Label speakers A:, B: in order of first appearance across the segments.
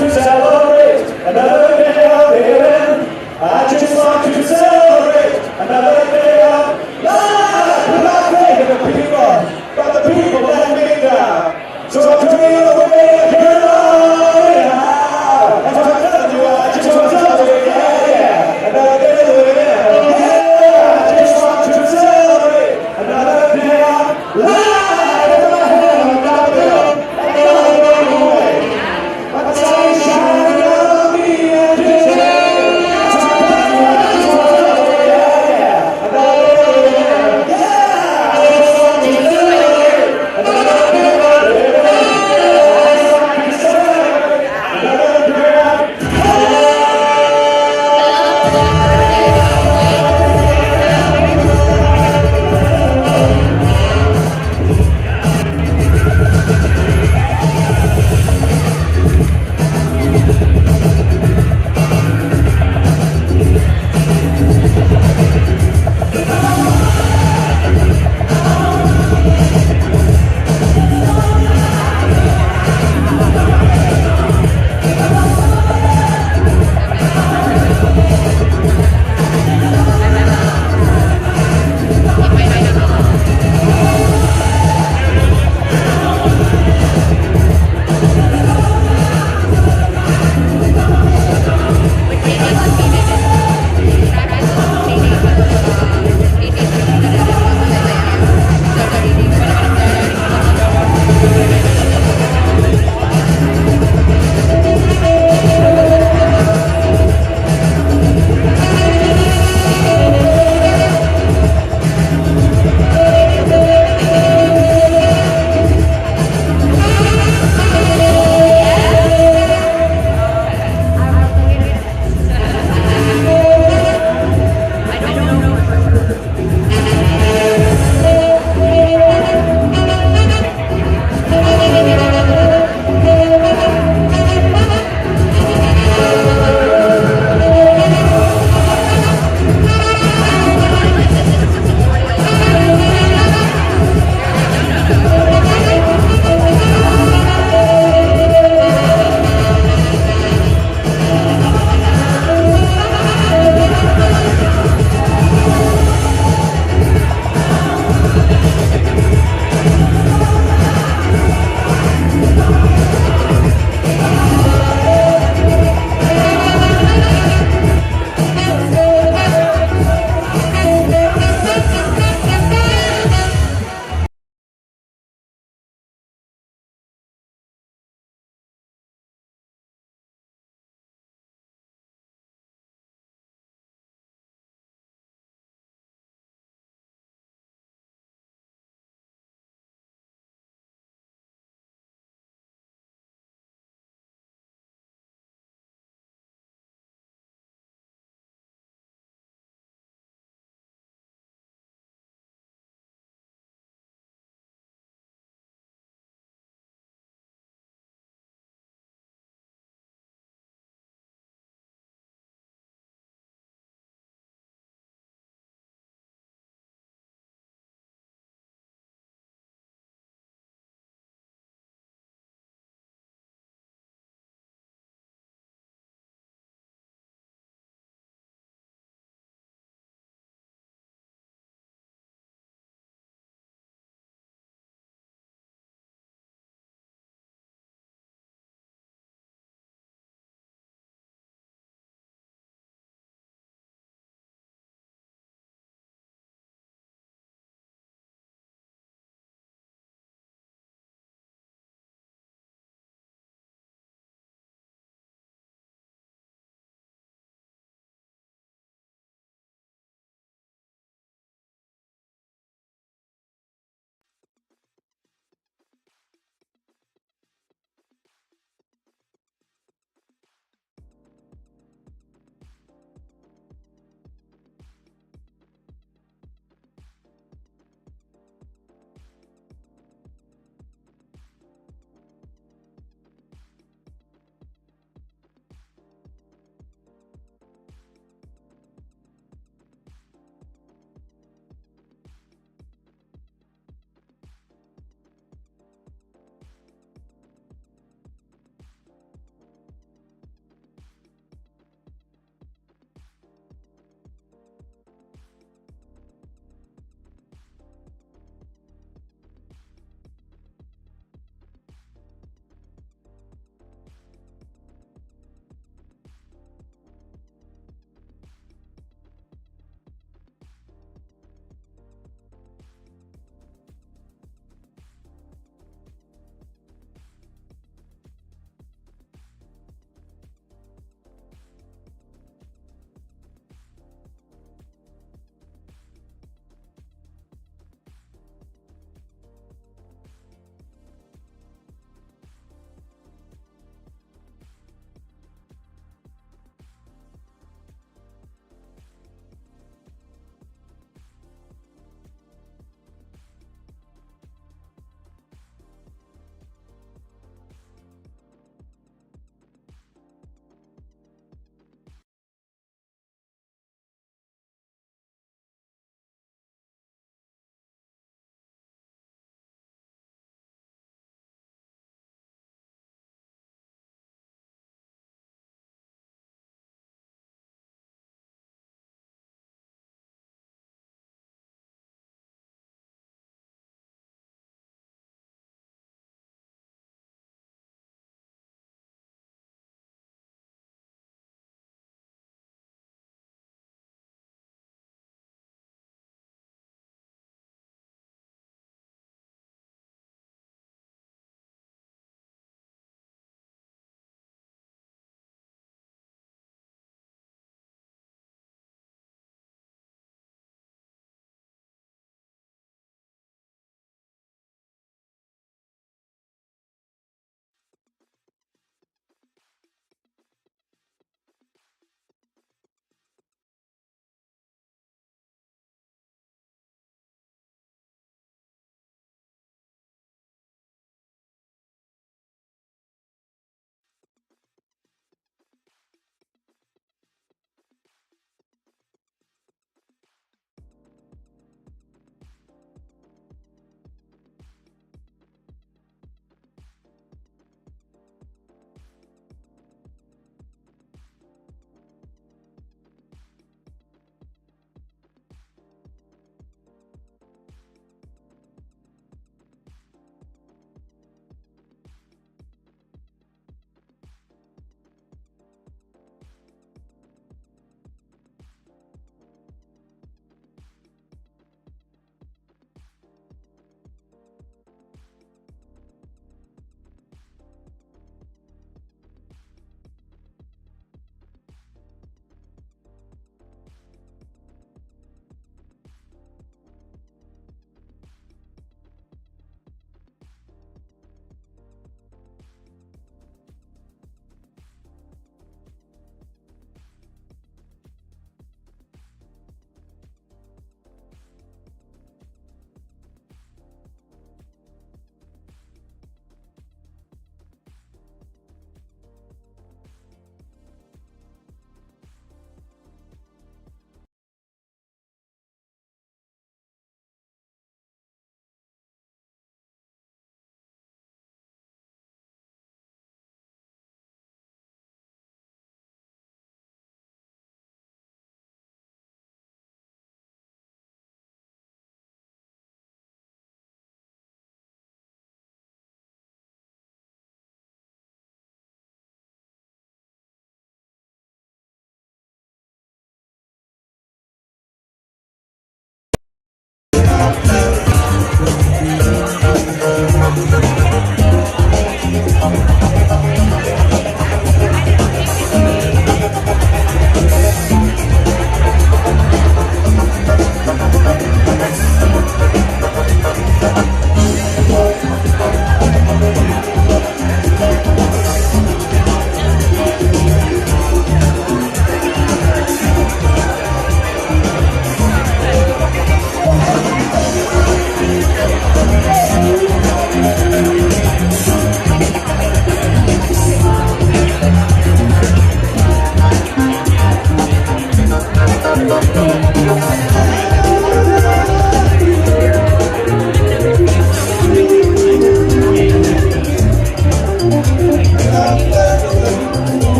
A: to celebrate another day of living. I just want to celebrate another day of life. I'm not thinking of people, but the people let me down. So I'm turning away and turn on it out. That's what I'm telling you, I just want to celebrate, yeah, another day of living. Yeah, I just want to celebrate another day of life. In my hand, I'm not built, I'm not going away. But the sun is shining on me and today. So I'm telling you, I just want to celebrate, yeah,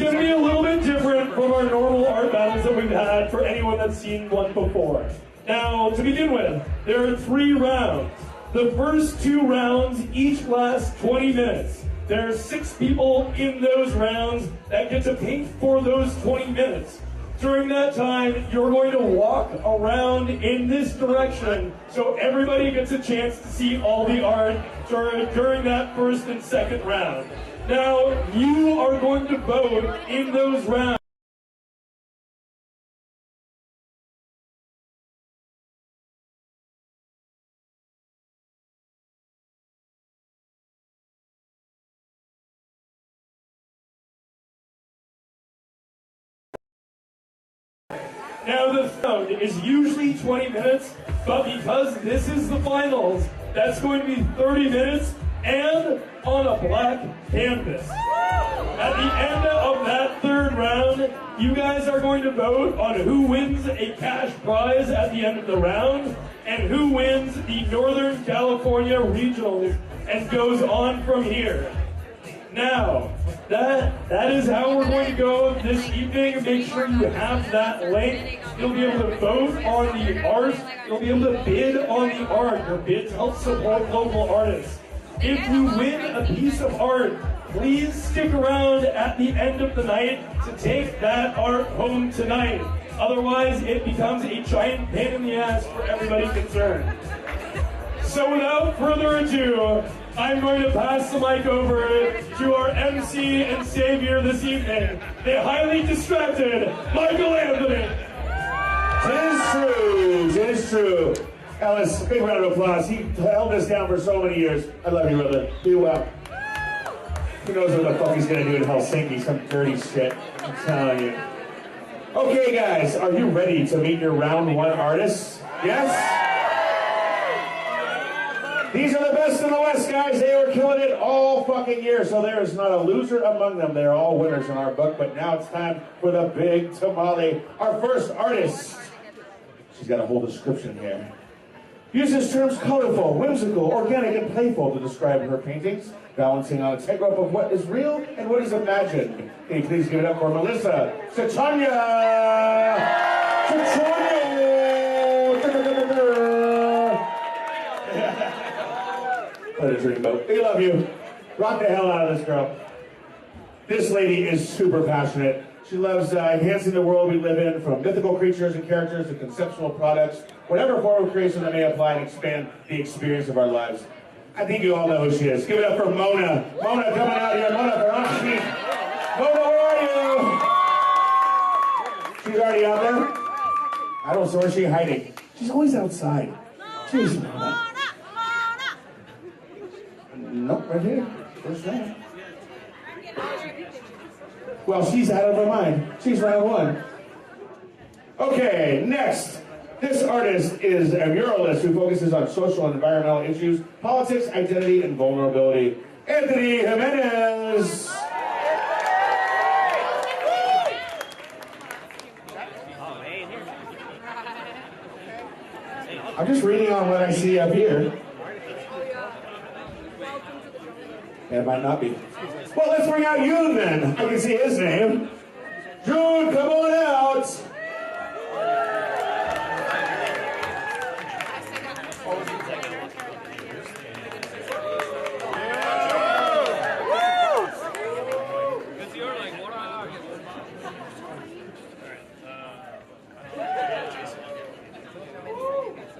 B: going to be a little bit different from our normal art battles that we've had for anyone that's seen one before. Now, to begin with, there are 3 rounds. The first 2 rounds each last 20 minutes. There are 6 people in those rounds that get to paint for those 20 minutes. During that time, you're going to walk around in this direction so everybody gets a chance to see all the art during that first and second round. Now, you are going to vote in those rounds. Now, the round is usually 20 minutes, but because this is the finals, that's going to be 30 minutes and on a black canvas. At the end of that 3rd round, you guys are going to vote on who wins a cash prize at the end of the round and who wins the Northern California Regionals and goes on from here. Now, that is how we're going to go this evening. Make sure you have that link. You'll be able to vote on the art. You'll be able to bid on the art. Your bids help support local artists. If you win a piece of art, please stick around at the end of the night to take that art home tonight. Otherwise, it becomes a giant pain in the ass for everybody concerned. So without further ado, I'm going to pass the mic over to our MC and savior this evening, the highly distracted Michael Anthony.
A: It is true. Ellis, big round of applause. He held us down for so many years. I love you, brother. Do well. Who knows what the fuck he's gonna do in Helsinki? Some dirty shit. I'm telling you. Okay, guys, are you ready to meet your round 1 artists? Yes? These are the best in the West, guys. They were killing it all fucking year, so there is not a loser among them. They're all winners in our book, but now it's time for the big tamale. Our first artist. She's got a whole description here. Uses terms colorful, whimsical, organic, and playful to describe her paintings, balancing on a tightrope of what is real and what is imagined. Can you please give it up for Malisa Suchanya? Let a dreamboat. We love you. Rock the hell out of this girl. This lady is super passionate. She loves enhancing the world we live in, from mythical creatures and characters to conceptual products, whatever form of creation that may apply and expand the experience of our lives. I think you all know who she is. Give it up for Mona. Mona coming out here. Mona Farrokhi. Mona, where are you? She's already out there? I don't know, where's she hiding? She's always outside. Jeez, Mona. Nope, right here. Where's that? Well, she's out of her mind. She's round 1. Okay, next. This artist is a muralist who focuses on social and environmental issues, politics, identity, and vulnerability. Anthony Jimenez. I'm just reading on what I see up here. It might not be. Well, let's bring out Yun then. I can see his name. Jun, come on out.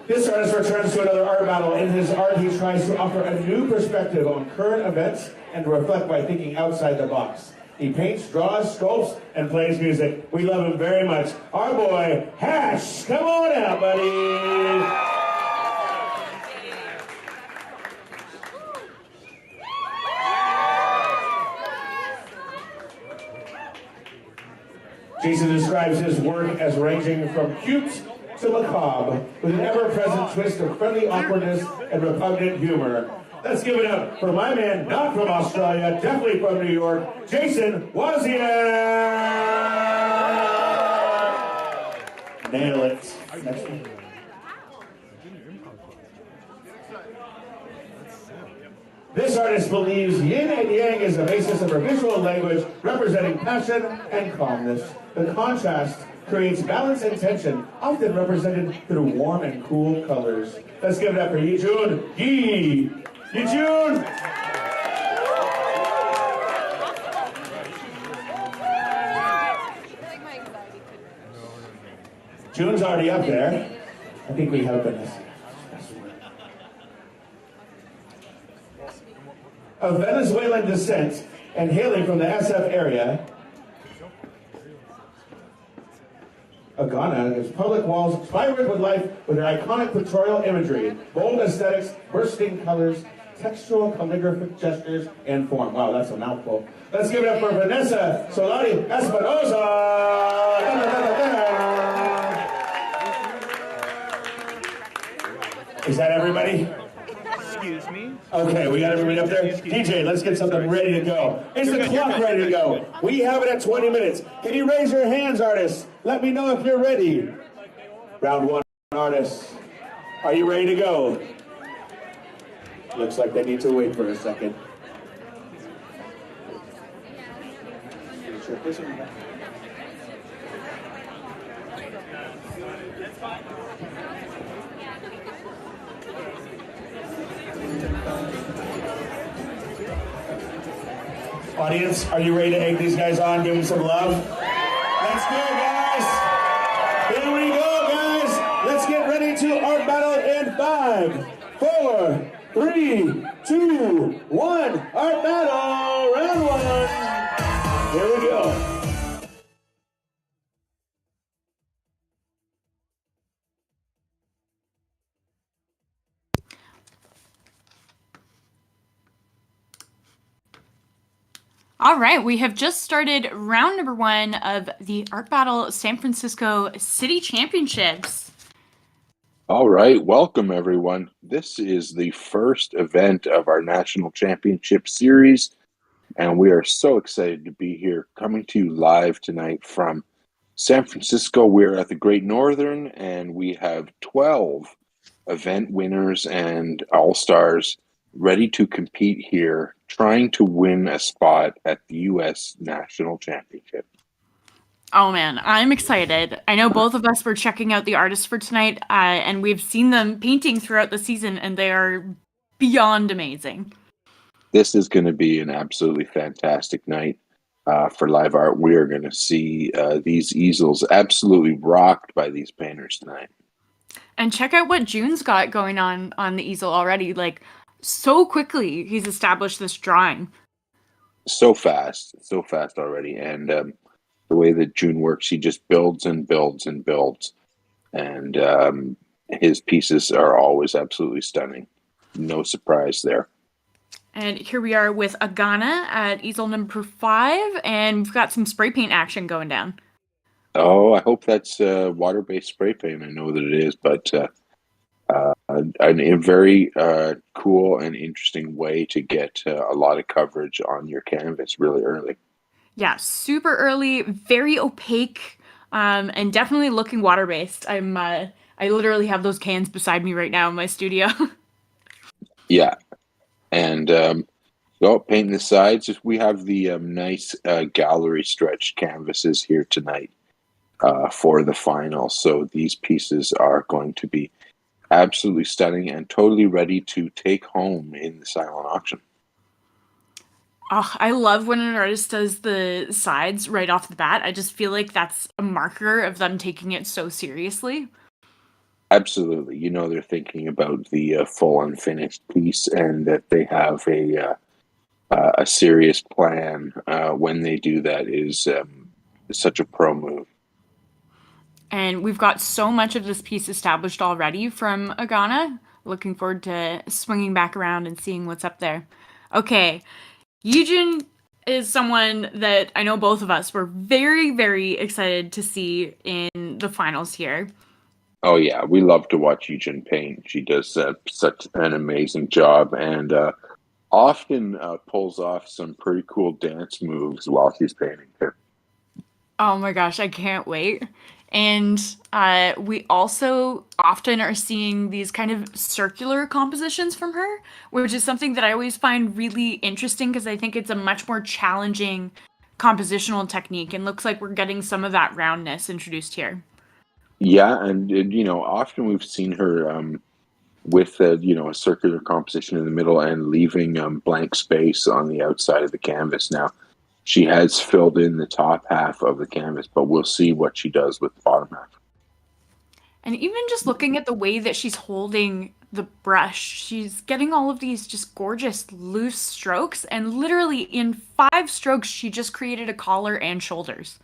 A: This artist returns to another art battle. In his art, he tries to offer a new perspective on current events and to reflect by thinking outside the box. He paints, draws, sculpts, and plays music. We love him very much. Our boy, Hash. Come on out, buddy. Jason describes his work as ranging from cute to macabre, with an ever-present twist of friendly awkwardness and repugnant humor. Let's give it up for my man, not from Australia, definitely from New York, Jason Wasiak! Nail it. Next one. This artist believes yin and yang is the basis of her visual language, representing passion and calmness. The contrast creates balance and tension, often represented through warm and cool colors. Let's give it up for YIJUN. YIJUN! Jun's already up there. I think we have Vanessa. Of Venezuelan descent and hailing from the SF area, Oxana is public walls vibrant with life with her iconic pictorial imagery, bold aesthetics, bursting colors, textual calligraphic gestures, and form. Wow, that's a mouthful. Let's give it up for Vanessa Solari Espinoza. Is that everybody?
C: Excuse me?
A: Okay, we got everybody up there. DJ, let's get something ready to go. Is the clock ready to go? We have it at 20 minutes. Can you raise your hands, artists? Let me know if you're ready. Round one, artists. Are you ready to go? Looks like they need to wait for a second. Audience, are you ready to egg these guys on? Give them some love? Let's go, guys! Here we go, guys! Let's get ready to art battle in 5, 4, 3, 2, 1. Art battle, round 1. Here we go.
D: All right, we have just started round number 1 of the Art Battle San Francisco City Championships.
E: All right, welcome everyone. This is the first event of our National Championship Series, and we are so excited to be here coming to you live tonight from San Francisco. We're at the Great Northern, and we have 12 event winners and all-stars ready to compete here, trying to win a spot at the U.S. National Championship.
D: Oh man, I'm excited. I know both of us were checking out the artists for tonight, and we've seen them painting throughout the season, and they are beyond amazing.
E: This is going to be an absolutely fantastic night for live art. We are going to see these easels absolutely rocked by these painters tonight. And
D: check out what Jun's got going on the easel already. Like, so quickly he's established this drawing. So fast already. And the way that Jun works, he just builds and builds and builds. And his pieces are always absolutely stunning. No surprise there. And here we are with Oxana at easel number 5, and we've got some spray paint action going down. Oh, I hope that's water-based spray paint. I know that it is, but a very cool and interesting way to get a lot of coverage on your canvas really early. Yeah, super early, very opaque, and definitely looking water-based. I literally have those cans beside me right now in my studio. Yeah. And painting the sides. We have the nice gallery stretch canvases here tonight for the final. So these pieces are going to be absolutely stunning and totally ready to take home in the silent auction. Oh, I love when an artist does the sides right off the bat. I just feel like that's a marker of them taking it so seriously. Absolutely. You know, they're thinking about the full unfinished piece and that they have a serious plan when they do that is such a pro move. And we've got so much of this piece established already from Oxana. Looking forward to swinging back around and seeing what's up there. Okay, YIJUN is someone that I know both of us were very, very excited to see in the finals here. Oh yeah, we love to watch YIJUN paint. She does such an amazing job and often pulls off some pretty cool dance moves while she's painting too. Oh my gosh, I can't wait.
C: And we also often are seeing these kind of circular compositions from her, which is something that I always find really interesting because I think it's a much more challenging compositional technique, and looks like we're getting some of that roundness introduced here.
E: Yeah, and often we've seen her with a circular composition in the middle and leaving blank space on the outside of the canvas. Now, she has filled in the top half of the canvas, but we'll see what she does with the bottom half.
C: And even just looking at the way that she's holding the brush, she's getting all of these just gorgeous loose strokes, and literally in 5 strokes, she just created a collar and shoulders.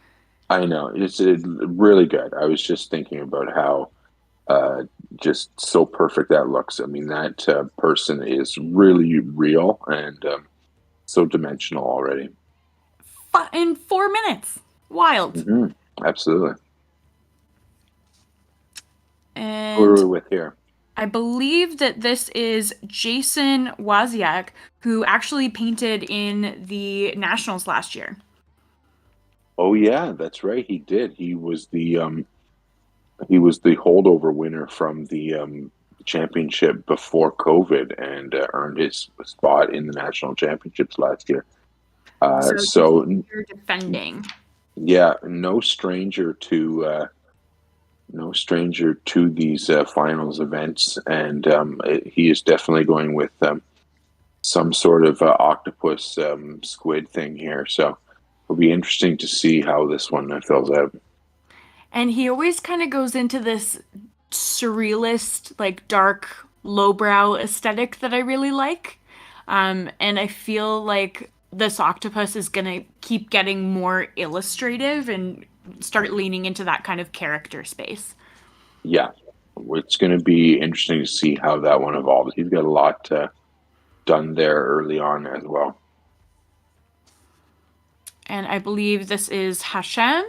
E: I know, it's really good. I was just thinking about how just so perfect that looks. I mean, that person is really real and so dimensional already.
C: In 4 minutes. Wild.
E: Mm-hmm. Absolutely.
C: And
E: who are we with here?
C: I believe that this is Jason Wasiak, who actually painted in the Nationals last year.
E: Oh yeah, that's right. He did. He was the holdover winner from the championship before COVID and earned his spot in the national championships last year. So
C: you're defending.
E: Yeah, no stranger to these finals events, and he is definitely going with some sort of octopus squid thing here. So it'll be interesting to see how this one fills out.
C: And he always kind of goes into this surrealist, like dark, lowbrow aesthetic that I really like. And I feel like this octopus is going to keep getting more illustrative and start leaning into that kind of character space.
E: Yeah, it's going to be interesting to see how that one evolves. He's got a lot done there early on as well.
C: And I believe this is Hashem,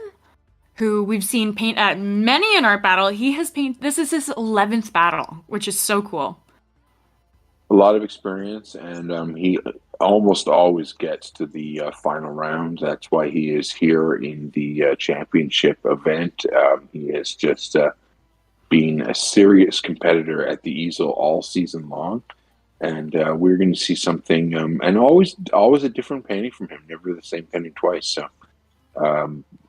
C: who we've seen paint at many an art battle. This is his 11th battle, which is so cool.
E: A lot of experience, and he almost always gets to the final round. That's why he is here in the championship event. He has just been a serious competitor at the easel all season long, and we're going to see something, and always a different painting from him, never the same painting twice. So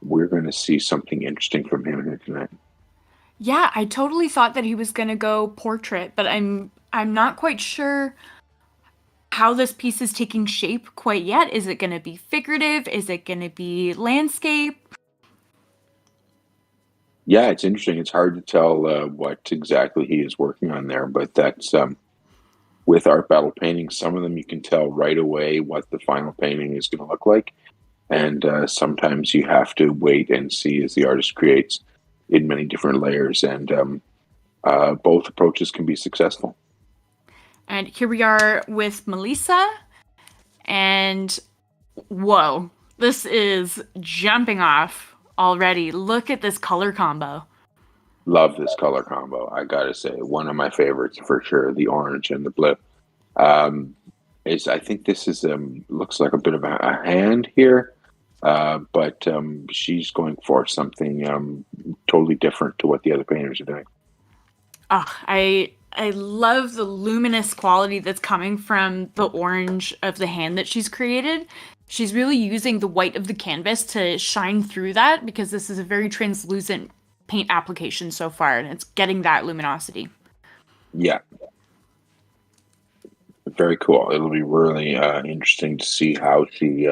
E: we're going to see something interesting from him here tonight.
C: Yeah, I totally thought that he was going to go portrait, but I'm not quite sure how this piece is taking shape quite yet. Is it going to be figurative? Is it going to be landscape?
E: Yeah, it's interesting. It's hard to tell what exactly he is working on there, but that's with art battle paintings, some of them you can tell right away what the final painting is going to look like, and sometimes you have to wait and see as the artist creates in many different layers, and both approaches can be successful.
C: And here we are with Malisa, and whoa, this is jumping off already. Look at this color combo.
E: Love this color combo. I gotta say, one of my favorites for sure. The orange and the blue. I think this is looks like a bit of a hand here, but she's going for something totally different to what the other painters are doing.
C: Oh, I love the luminous quality that's coming from the orange of the hand that she's created. She's really using the white of the canvas to shine through that, because this is a very translucent paint application so far, and it's getting that luminosity.
E: Yeah. Very cool. It'll be really interesting to see how she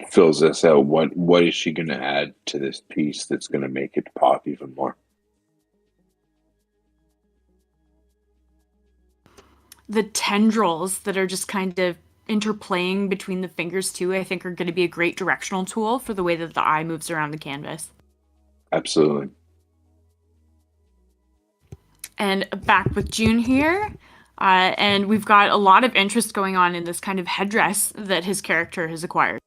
E: fills this out. What is she going to add to this piece that's going to make it pop even more?
C: The tendrils that are just kind of interplaying between the fingers too, I think are going to be a great directional tool for the way that the eye moves around the canvas.
E: Absolutely.
C: And back with Jun here. And we've got a lot of interest going on in this kind of headdress that his character has acquired.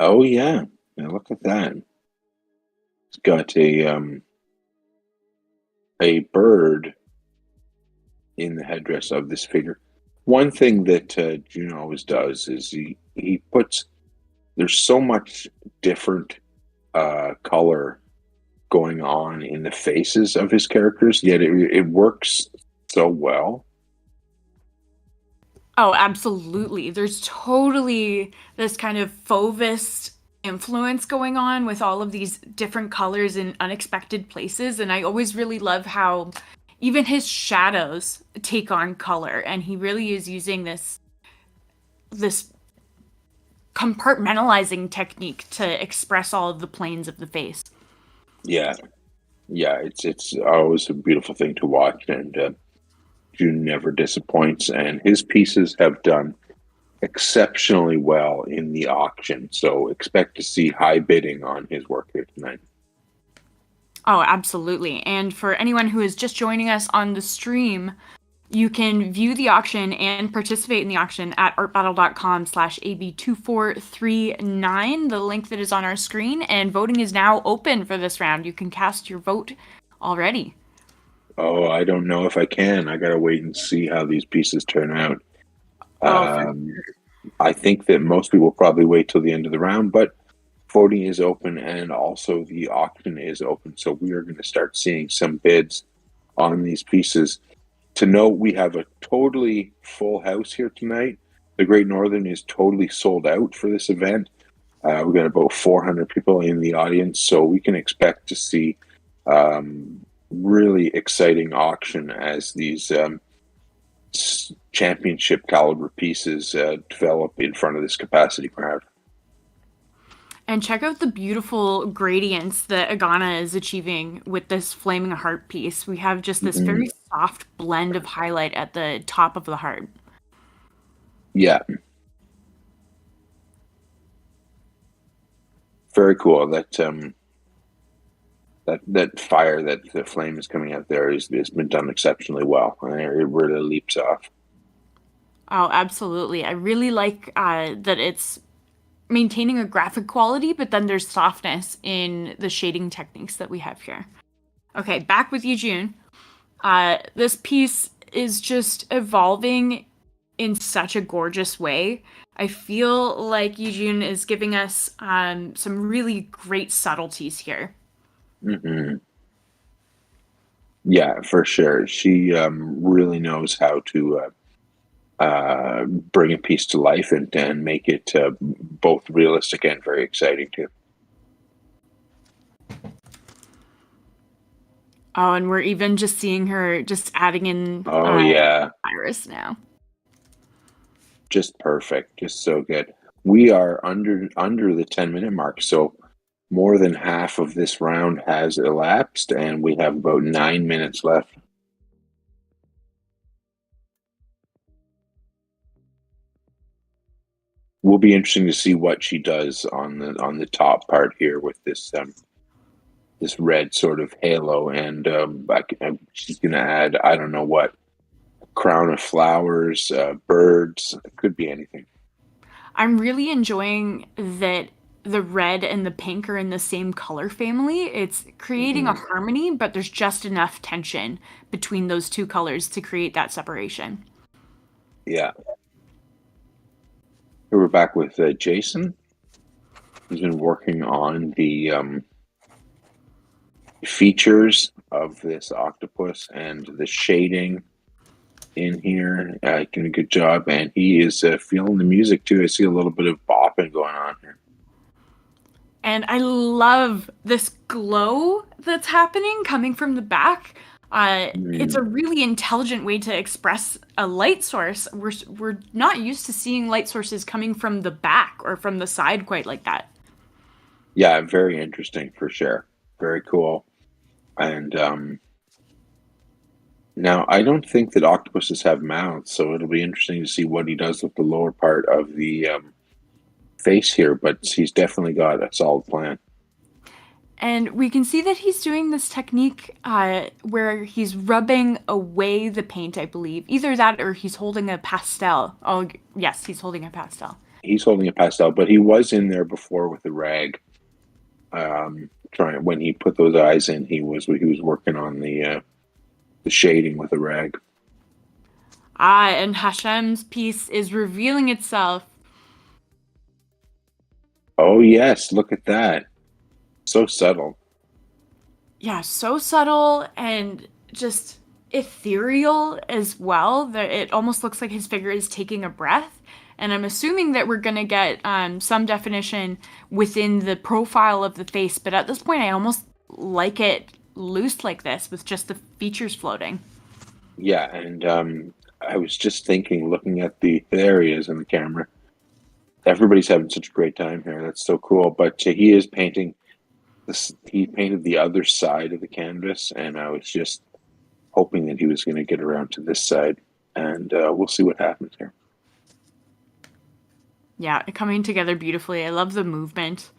E: Oh, yeah. Now look at that. It's got a bird in the headdress of this figure. One thing that Jun always does is he puts, there's so much different color going on in the faces of his characters, yet it works so well.
C: Oh, absolutely. There's totally this kind of Fauvist influence going on with all of these different colors in unexpected places. And I always really love how even his shadows take on color. And he really is using this compartmentalizing technique to express all of the planes of the face.
E: Yeah. It's always a beautiful thing to watch, and Jun never disappoints, and his pieces have done exceptionally well in the auction. So expect to see high bidding on his work here tonight.
C: Oh, absolutely. And for anyone who is just joining us on the stream, you can view the auction and participate in the auction at artbattle.com/AB2439, the link that is on our screen. And voting is now open for this round. You can cast your vote already.
E: Oh, I don't know if I can. I got to wait and see how these pieces turn out. I think that most people probably wait till the end of the round, but voting is open and also the auction is open. So we are going to start seeing some bids on these pieces. To note, we have a totally full house here tonight. The Great Northern is totally sold out for this event. We've got about 400 people in the audience, so we can expect to see really exciting auction as these championship caliber pieces develop in front of this capacity crowd.
C: And check out the beautiful gradients that Oxana is achieving with this Flaming Heart piece. We have just this very soft blend of highlight at the top of the heart.
E: Yeah. Very cool. That fire, that the flame is coming out there has been done exceptionally well. It really leaps off.
C: Oh, absolutely. I really like that it's maintaining a graphic quality, but then there's softness in the shading techniques that we have here. Okay, back with YIJUN. This piece is just evolving in such a gorgeous way. I feel like YIJUN is giving us some really great subtleties here.
E: Mm-hmm. Yeah, for sure. She really knows how to bring a piece to life and make it both realistic and very exciting too.
C: Oh, and we're even just seeing her just adding in iris now.
E: Just perfect. Just so good. We are under the 10-minute mark, so more than half of this round has elapsed, and we have about 9 minutes left. Will be interesting to see what she does on the top part here with this this red sort of halo, and she's going to add, I don't know what, crown of flowers, birds. It could be anything.
C: I'm really enjoying that the red and the pink are in the same color family. It's creating a harmony, but there's just enough tension between those two colors to create that separation.
E: Yeah. Here we're back with Jason. He's been working on the features of this octopus and the shading in here. Doing a good job, and he is feeling the music too. I see a little bit of bopping going on here.
C: And I love this glow that's happening coming from the back. It's a really intelligent way to express a light source. We're not used to seeing light sources coming from the back or from the side quite like that.
E: Yeah, very interesting for sure. Very cool. And now I don't think that octopuses have mouths, so it'll be interesting to see what he does with the lower part of the face here, but he's definitely got a solid plan.
C: And we can see that he's doing this technique where he's rubbing away the paint, I believe. Either that or he's holding a pastel. Oh, yes, he's holding a pastel.
E: He's holding a pastel, but he was in there before with the rag. When he put those eyes in, he was working on the shading with the rag.
C: And Hashem's piece is revealing itself.
E: Oh, yes, look at that. So subtle.
C: Yeah, so subtle and just ethereal as well that it almost looks like his figure is taking a breath. And I'm assuming that we're going to get some definition within the profile of the face, but at this point I almost like it loose like this with just the features floating.
E: Yeah, and I was just thinking, looking at there he is in the camera. Everybody's having such a great time here. That's so cool. But he is painting this. He painted the other side of the canvas, and I was just hoping that he was going to get around to this side, and we'll see what happens here.
C: Yeah, coming together beautifully. I love the movement.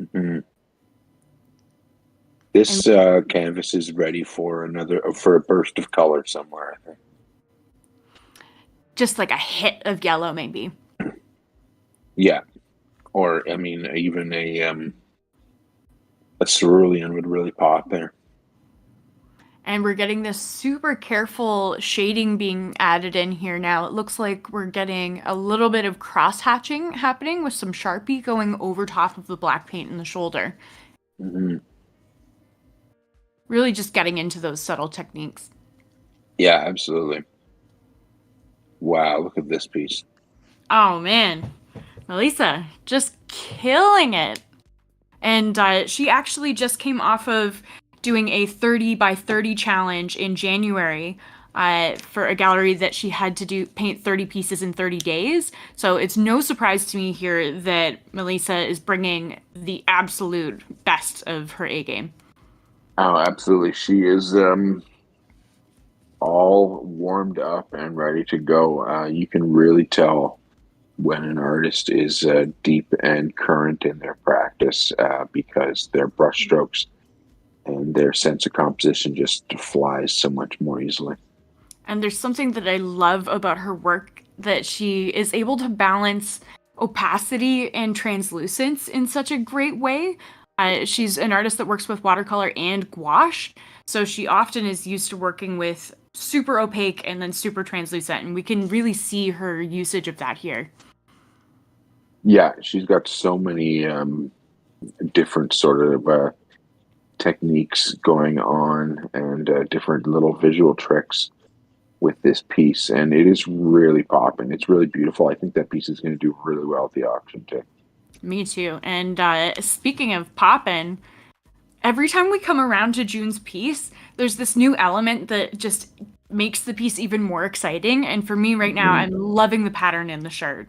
E: Mm-hmm. This canvas is ready for a burst of color somewhere, I think.
C: Just like a hit of yellow, maybe.
E: Yeah. Or, I mean, even a cerulean would really pop there.
C: And we're getting this super careful shading being added in here now. It looks like we're getting a little bit of cross-hatching happening with some Sharpie going over top of the black paint in the shoulder.
E: Mm-hmm.
C: Really just getting into those subtle techniques.
E: Yeah, absolutely. Wow, look at this piece.
C: Oh, man. Malisa, just killing it. And she actually just came off of doing a 30 by 30 challenge in January for a gallery that she had to paint 30 pieces in 30 days. So it's no surprise to me here that Malisa is bringing the absolute best of her A game.
E: Oh, absolutely. She is all warmed up and ready to go. You can really tell when an artist is deep and current in their practice because their brushstrokes and their sense of composition just flies so much more easily.
C: And there's something that I love about her work, that she is able to balance opacity and translucence in such a great way. She's an artist that works with watercolor and gouache, so she often is used to working with super opaque and then super translucent, and we can really see her usage of that here.
E: Yeah, she's got so many different sort of techniques going on and different little visual tricks with this piece, and it is really popping. It's really beautiful. I think that piece is going to do really well at the auction too.
C: Me too. And speaking of poppin', every time we come around to Jun's piece, there's this new element that just makes the piece even more exciting. And for me right now, I'm loving the pattern in the shirt.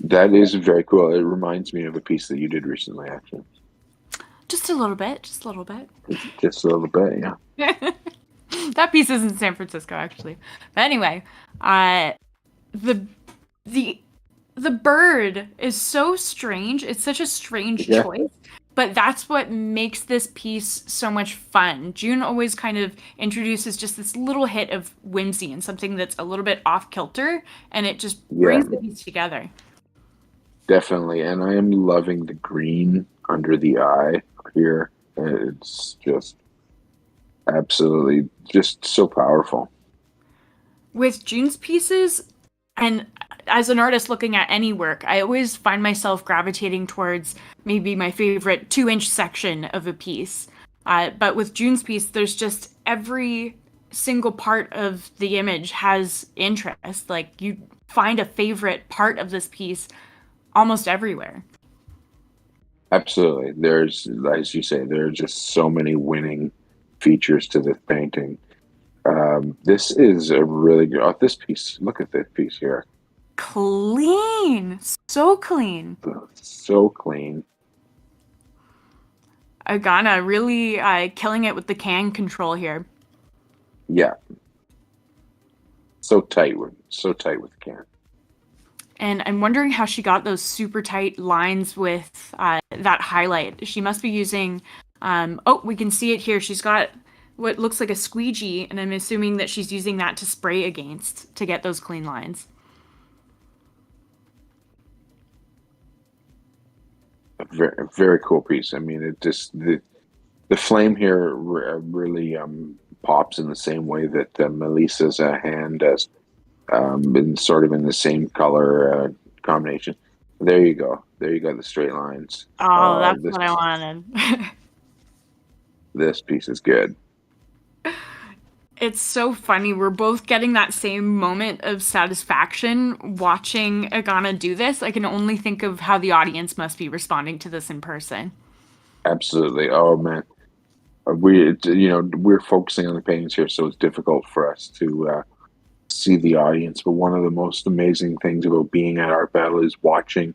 E: That is very cool. It reminds me of a piece that you did recently, actually.
C: Just a little bit. Just a little bit.
E: Just a little bit, yeah.
C: That piece is in San Francisco, actually. But anyway, the bird is so strange. It's such a strange choice. But that's what makes this piece so much fun. Jun always kind of introduces just this little hit of whimsy and something that's a little bit off kilter, and it just brings the piece together.
E: Definitely. And I am loving the green under the eye here. It's just absolutely just so powerful.
C: With Jun's pieces, and as an artist looking at any work, I always find myself gravitating towards maybe my favorite 2-inch section of a piece. But with Jun's piece, there's just every single part of the image has interest. Like, you find a favorite part of this piece almost everywhere.
E: Absolutely. There's, as you say, there are just so many winning features to this painting. This is a really good, this piece, look at this piece here.
C: Clean. So clean.
E: So clean.
C: Oxana really killing it with the can control here.
E: Yeah. So tight with the can.
C: And I'm wondering how she got those super tight lines with that highlight. She must be using, we can see it here. She's got what looks like a squeegee, and I'm assuming that she's using that to spray against to get those clean lines.
E: A very, very cool piece. I mean, it just, the flame here really pops in the same way that Malisa's hand does. Been sort of in the same color combination. There you go. there you got the straight lines.
C: Oh, that's what I wanted.
E: This piece is good.
C: It's so funny. We're both getting that same moment of satisfaction watching Oxana do this. I can only think of how the audience must be responding to this in person.
E: Absolutely. Oh man, we're focusing on the paintings here, so it's difficult for us to see the audience. But one of the most amazing things about being at Art Battle is watching,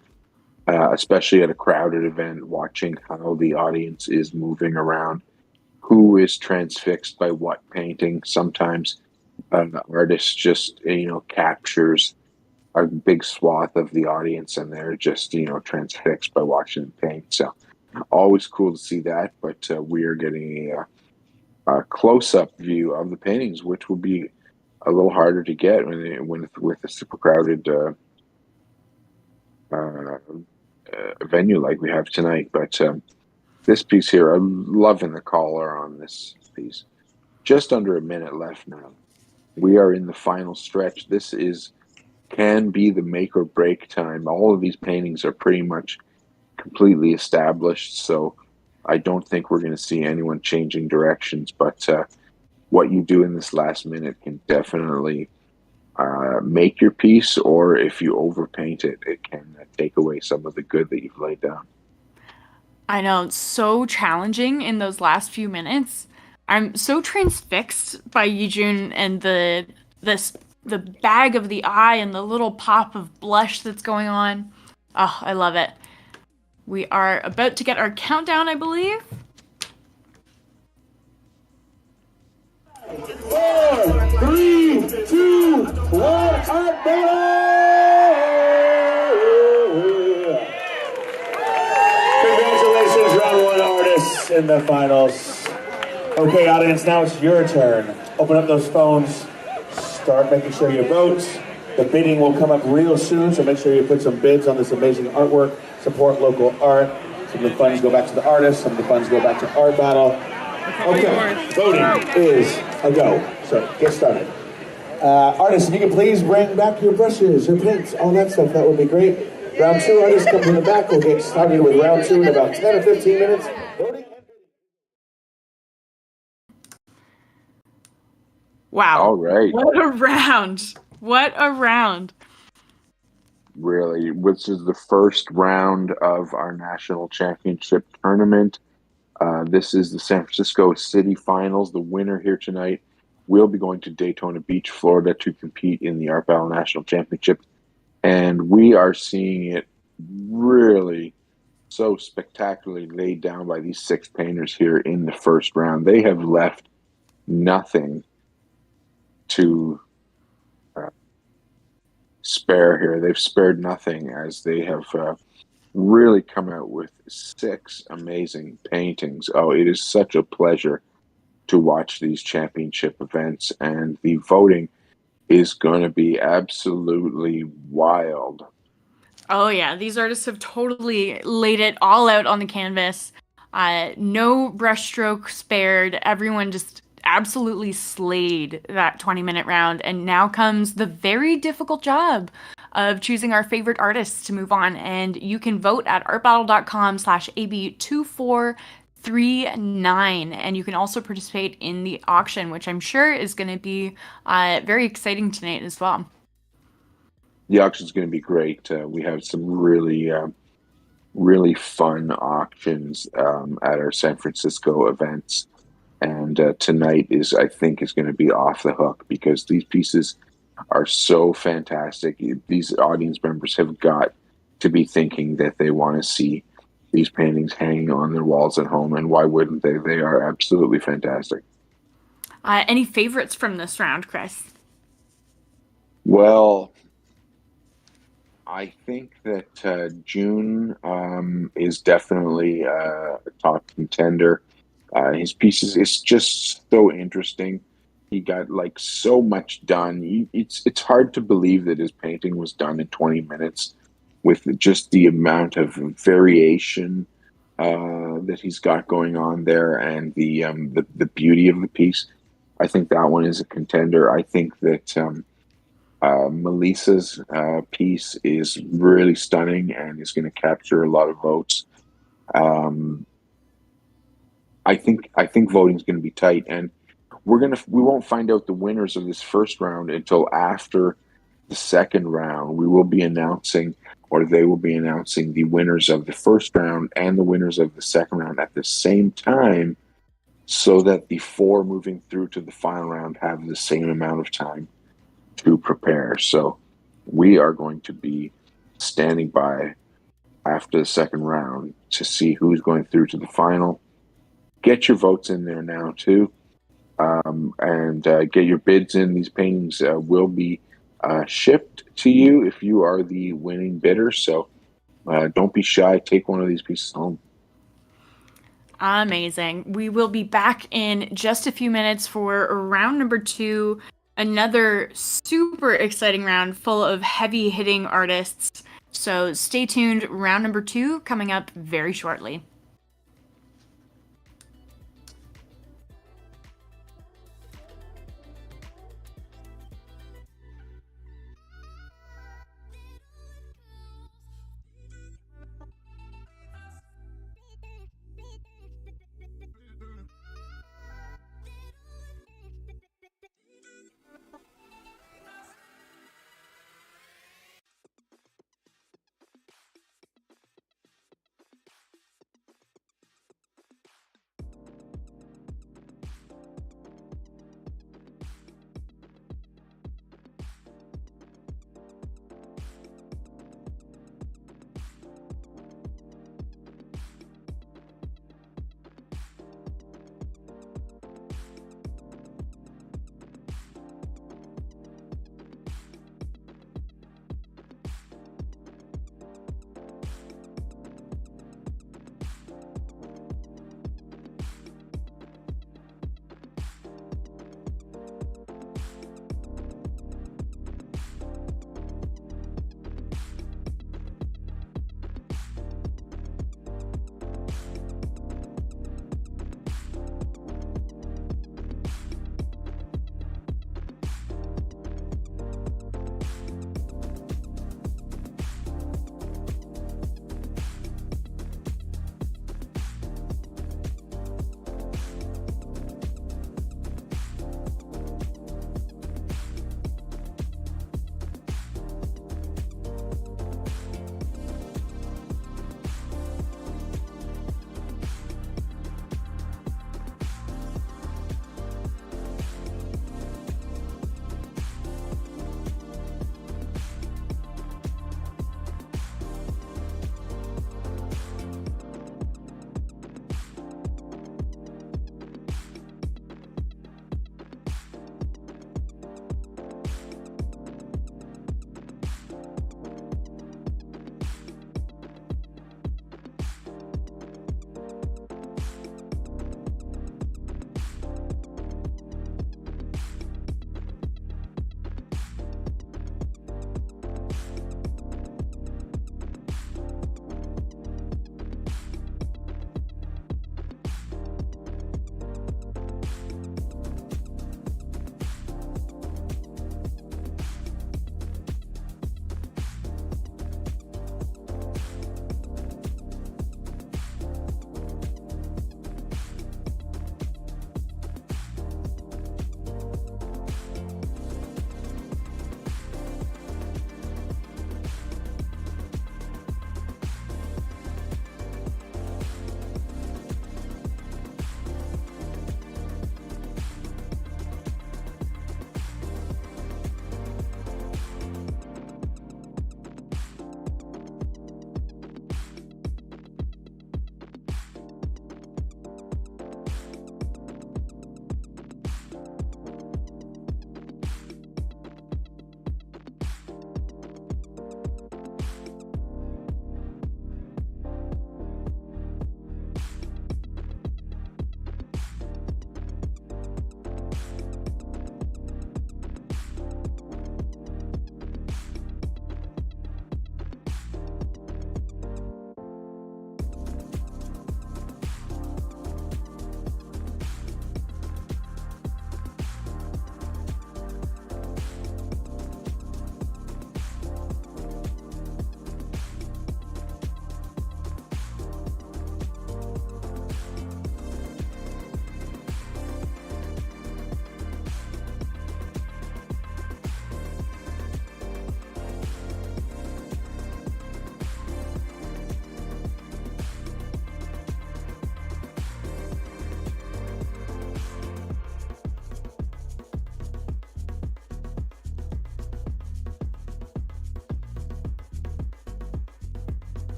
E: especially at a crowded event, watching how the audience is moving around. Who is transfixed by what painting? Sometimes the artist just captures a big swath of the audience, and they're just transfixed by watching them paint. So always cool to see that. But we are getting a close-up view of the paintings, which will be a little harder to get when with a super crowded venue like we have tonight. But this piece here, I'm loving the color on this piece. Just under a minute left now. We are in the final stretch. This can be the make or break time. All of these paintings are pretty much completely established, so I don't think we're going to see anyone changing directions. But what you do in this last minute can definitely make your piece, or if you overpaint it, it can take away some of the good that you've laid down.
C: I know, it's so challenging in those last few minutes. I'm so transfixed by YIJUN and the bag of the eye and the little pop of blush that's going on. Oh, I love it. We are about to get our countdown, I believe.
A: 4, 3, 2, 1, Art Congratulations, round 1 artists in the finals. Okay, audience, now it's your turn. Open up those phones. Start making sure you vote. The bidding will come up real soon, so make sure you put some bids on this amazing artwork. Support local art. Some of the funds go back to the artists. Some of the funds go back to Art Battle. Okay, voting is a go. So get started. Artists, if you can please bring back your brushes, your paints, all that stuff, that would be great. Round 2 artists come from the back. We'll get started with round 2 in about 10 or 15 minutes. Voting.
C: Wow.
E: All right.
C: What a round. What a round.
E: Really, which is the first round of our national championship tournament. This is the San Francisco City Finals. The winner here tonight will be going to Daytona Beach, Florida to compete in the Art Battle National Championship. And we are seeing it really so spectacularly laid down by these 6 painters here in the first round. They have left nothing to spare here. They've spared nothing as they have really come out with 6 amazing paintings. Oh, it is such a pleasure to watch these championship events, and the voting is going to be absolutely wild.
C: Oh yeah, these artists have totally laid it all out on the canvas. No brushstroke spared. Everyone just absolutely slayed that 20-minute round, and now comes the very difficult job of choosing our favorite artists to move on. And you can vote at artbattle.com/AB2439, and you can also participate in the auction, which I'm sure is going to be very exciting tonight as well.
E: The auction is going to be great. We have some really fun auctions at our San Francisco events. And tonight I think is going to be off the hook, because these pieces are so fantastic. These audience members have got to be thinking that they want to see these paintings hanging on their walls at home, and why wouldn't they? They are absolutely fantastic.
C: Any favorites from this round, Chris?
E: Well, I think that Jun is definitely a top contender. His pieces is just so interesting. He got so much done. It's hard to believe that his painting was done in 20 minutes with just the amount of variation that he's got going on there, and the beauty of the piece. I think that one is a contender. I think that Malisa's piece is really stunning and is going to capture a lot of votes. I think voting is going to be tight, and we won't find out the winners of this first round until after the second round. We will be announcing, or they will be announcing, the winners of the first round and the winners of the second round at the same time, so that the 4 moving through to the final round have the same amount of time to prepare. So we are going to be standing by after the second round to see who's going through to the final. Get your votes in there now too, and get your bids in. These paintings will be shipped to you if you are the winning bidder. So don't be shy. Take one of these pieces home.
C: Amazing. We will be back in just a few minutes for round number 2. Another super exciting round full of heavy hitting artists. So stay tuned. Round number 2 coming up very shortly.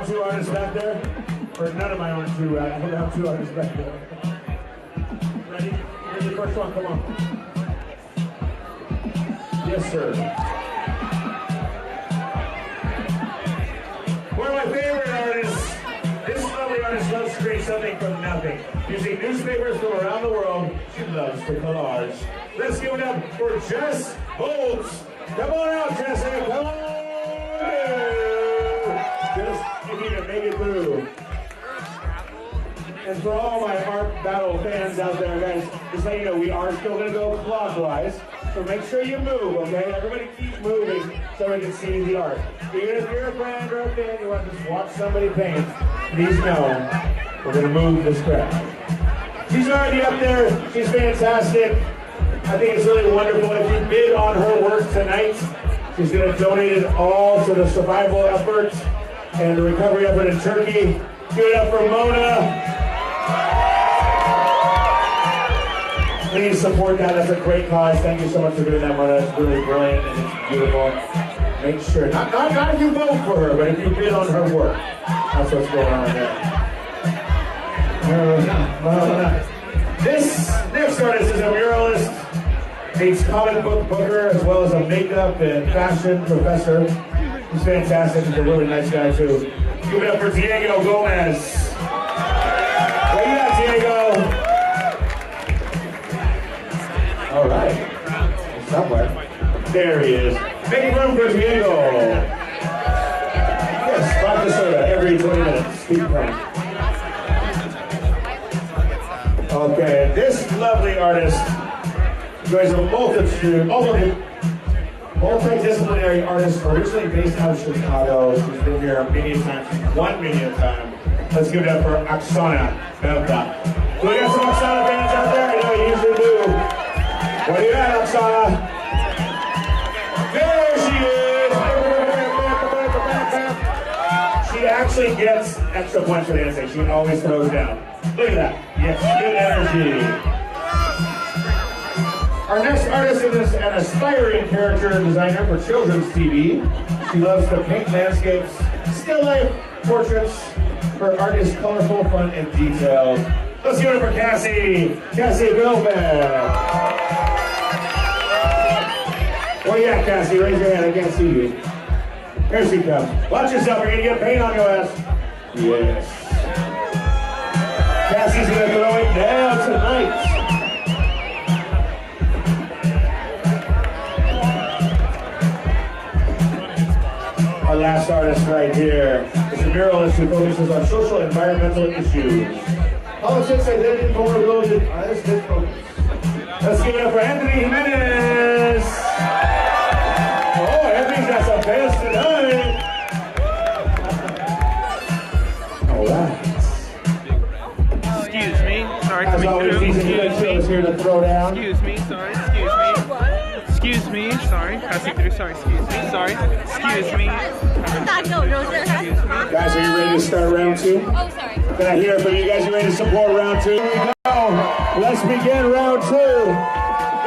A: Two artists back there, or none of my own two. I have two artists back there. Ready? Here's the first one. Come on. Yes, sir. One of my favorite artists. This lovely artist loves to create something from nothing, using newspapers from around the world. She loves to collage. Let's give it up for Jess Boldt. Come on out, Jessie. Come on. Just if you can make it through. And for all my art battle fans out there, guys, just let you know we are still going to go clockwise. So make sure you move, okay? Everybody keep moving so we can see the art. Even if you're a friend or a fan, you want to just watch somebody paint, please know we're going to move this crowd. She's already up there. She's fantastic. I think it's really wonderful. If you bid on her work tonight, she's going to donate it all to the survival effort and the recovery effort in Turkey. Give it up for Mona. Please support that. That's a great cause. Thank you so much for doing that, Mona. It's really brilliant and it's beautiful. Make sure, not if you vote for her, but if you bid on her work. That's what's going on there. This next artist is a muralist. He's comic book booker as well as a makeup and fashion professor. He's fantastic. He's a really nice guy too. Give it up for Diego Gomez. Where you at, Diego? All right. Somewhere. There he is. Make room for Diego. Yes, vodka soda every 20 minutes. Keep playing. Okay, this lovely artist enjoys a multidisciplinary artist, originally based out of Chicago. She's been here many times. She's won many a time. Let's give it up for Oxana Belka. Do we got some Oxana fans out there? I know you usually do. Where you at, Oxana? There she is! She actually gets extra points for the instinct. She can always throw it down. Look at that. Yes, good energy. Our next artist is an aspiring character designer for children's TV. She loves to paint landscapes, still life portraits. Her art is colorful, fun, and detailed. Let's give it up for Cassie Philpott. Where you at, Cassie? Raise your hand. I can't see you. Here she comes. Watch yourself. You're going to get paint on your ass. Yes. Cassie's going to throw it down tonight. Our last artist right here is a muralist who focuses on social and environmental issues. Politics, identity, vulnerability, let's give it up for Anthony Jimenez. Oh, Anthony's got some fans tonight. All right.
F: Excuse me. Sorry.
A: As always, he's here to throw down.
F: Excuse me. Sorry. Excuse me. Excuse me. Sorry. Passing through. Sorry. Excuse me. Sorry. Excuse me.
A: Guys, are you ready to start round two?
G: Oh, sorry.
A: Can I hear it from you guys? You ready to support round two? Here we go. Let's begin round two.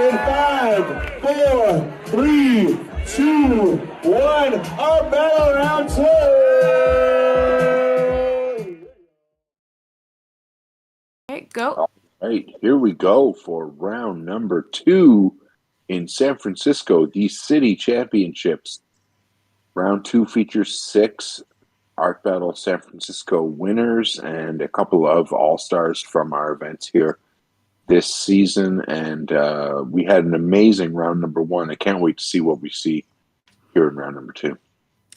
A: In 5, 4, 3, 2, 1. Our battle round two.
C: Okay, go.
E: All right, here we go for round number 2 in San Francisco, the City Championships. Round 2 features 6 Art Battle San Francisco winners and a couple of all-stars from our events here this season. And we had an amazing round number 1. I can't wait to see what we see here in round number 2.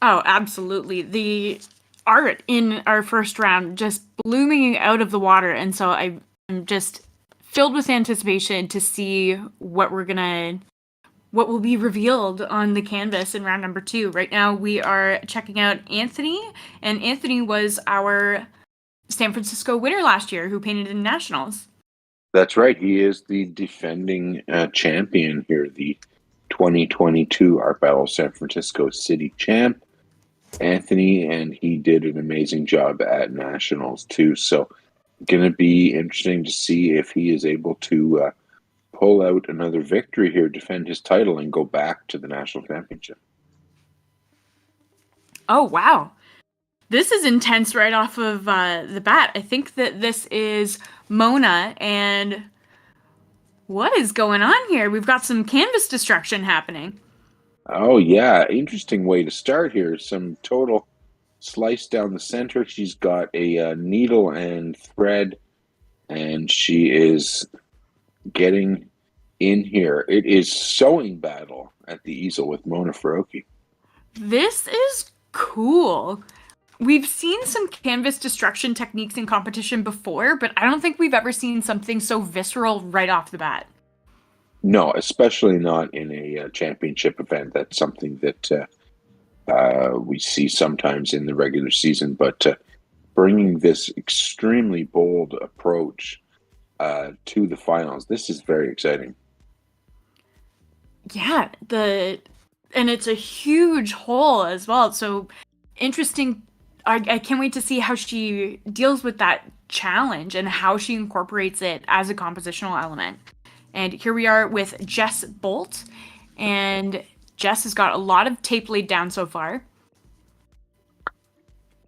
C: Oh, absolutely. The art in our first round just blew me out of the water. And so I'm just filled with anticipation to see what will be revealed on the canvas in round number 2. Right now, we are checking out Anthony, and Anthony was our San Francisco winner last year who painted in nationals.
E: That's right. He is the defending champion here, the 2022 Art Battle San Francisco City Champ, Anthony, and he did an amazing job at nationals too. So, going to be interesting to see if he is able to pull out another victory here, defend his title, and go back to the national championship.
C: Oh, wow. This is intense right off of the bat. I think that this is Mona, and what is going on here? We've got some canvas destruction happening.
E: Oh, yeah. Interesting way to start here. Some total slice down the center. She's got a needle and thread, and she is getting in here. It is sewing battle at the easel with Mona Farrokhi.
C: This is cool. We've seen some canvas destruction techniques in competition before, but I don't think we've ever seen something so visceral right off the bat.
E: No, especially not in a championship event. That's something that we see sometimes in the regular season, but bringing this extremely bold approach to the finals, this is very exciting.
C: Yeah, and it's a huge hole as well. So interesting. I can't wait to see how she deals with that challenge and how she incorporates it as a compositional element. And here we are with Jess Boldt, and Jess has got a lot of tape laid down so far.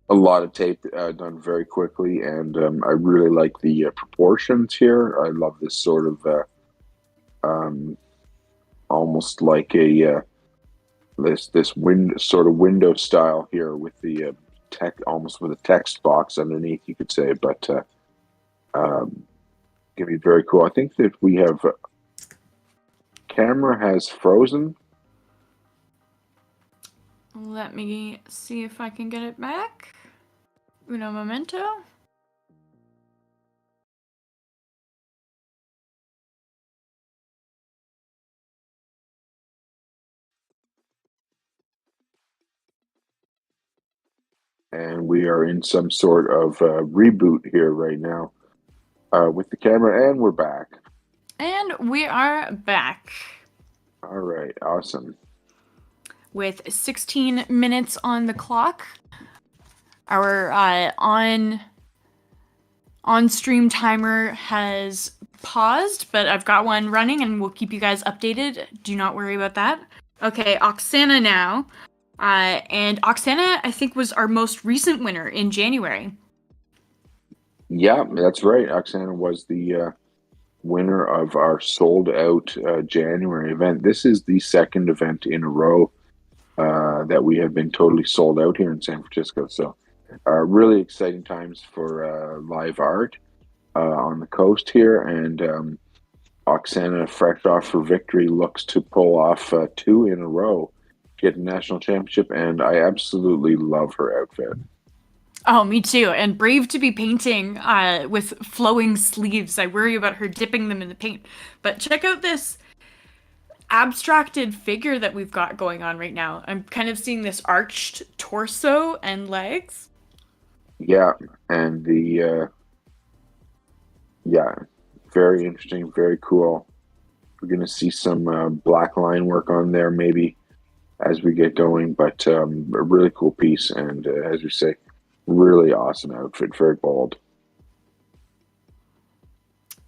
E: A lot of tape done very quickly, and I really like the proportions here. I love this sort of almost like a this sort of window style here with the almost with a text box underneath, you could say, but gonna be very cool. I think that we have camera has frozen.
C: Let me see if I can get it back. Uno momento.
E: And we are in some sort of reboot here right now with the camera, and we're back.
C: And we are back.
E: All right, awesome.
C: With 16 minutes on the clock. Our on-stream timer has paused, but I've got one running and we'll keep you guys updated. Do not worry about that. Okay, Oxana now. And Oxana, I think, was our most recent winner in January.
E: Yeah, that's right. Oxana was the winner of our sold-out January event. This is the second event in a row that we have been totally sold out here in San Francisco. So really exciting times for live art on the coast here. And Oxana, fresh off her victory, looks to pull off 2 in a row, get the national championship, and I absolutely love her outfit.
C: Oh, me too. And brave to be painting with flowing sleeves. I worry about her dipping them in the paint. But check out this abstracted figure that we've got going on right now. I'm kind of seeing this arched torso and legs.
E: Yeah, and the very interesting, very cool. We're going to see some black line work on there maybe as we get going, but a really cool piece, and as we say, really awesome outfit, very bold.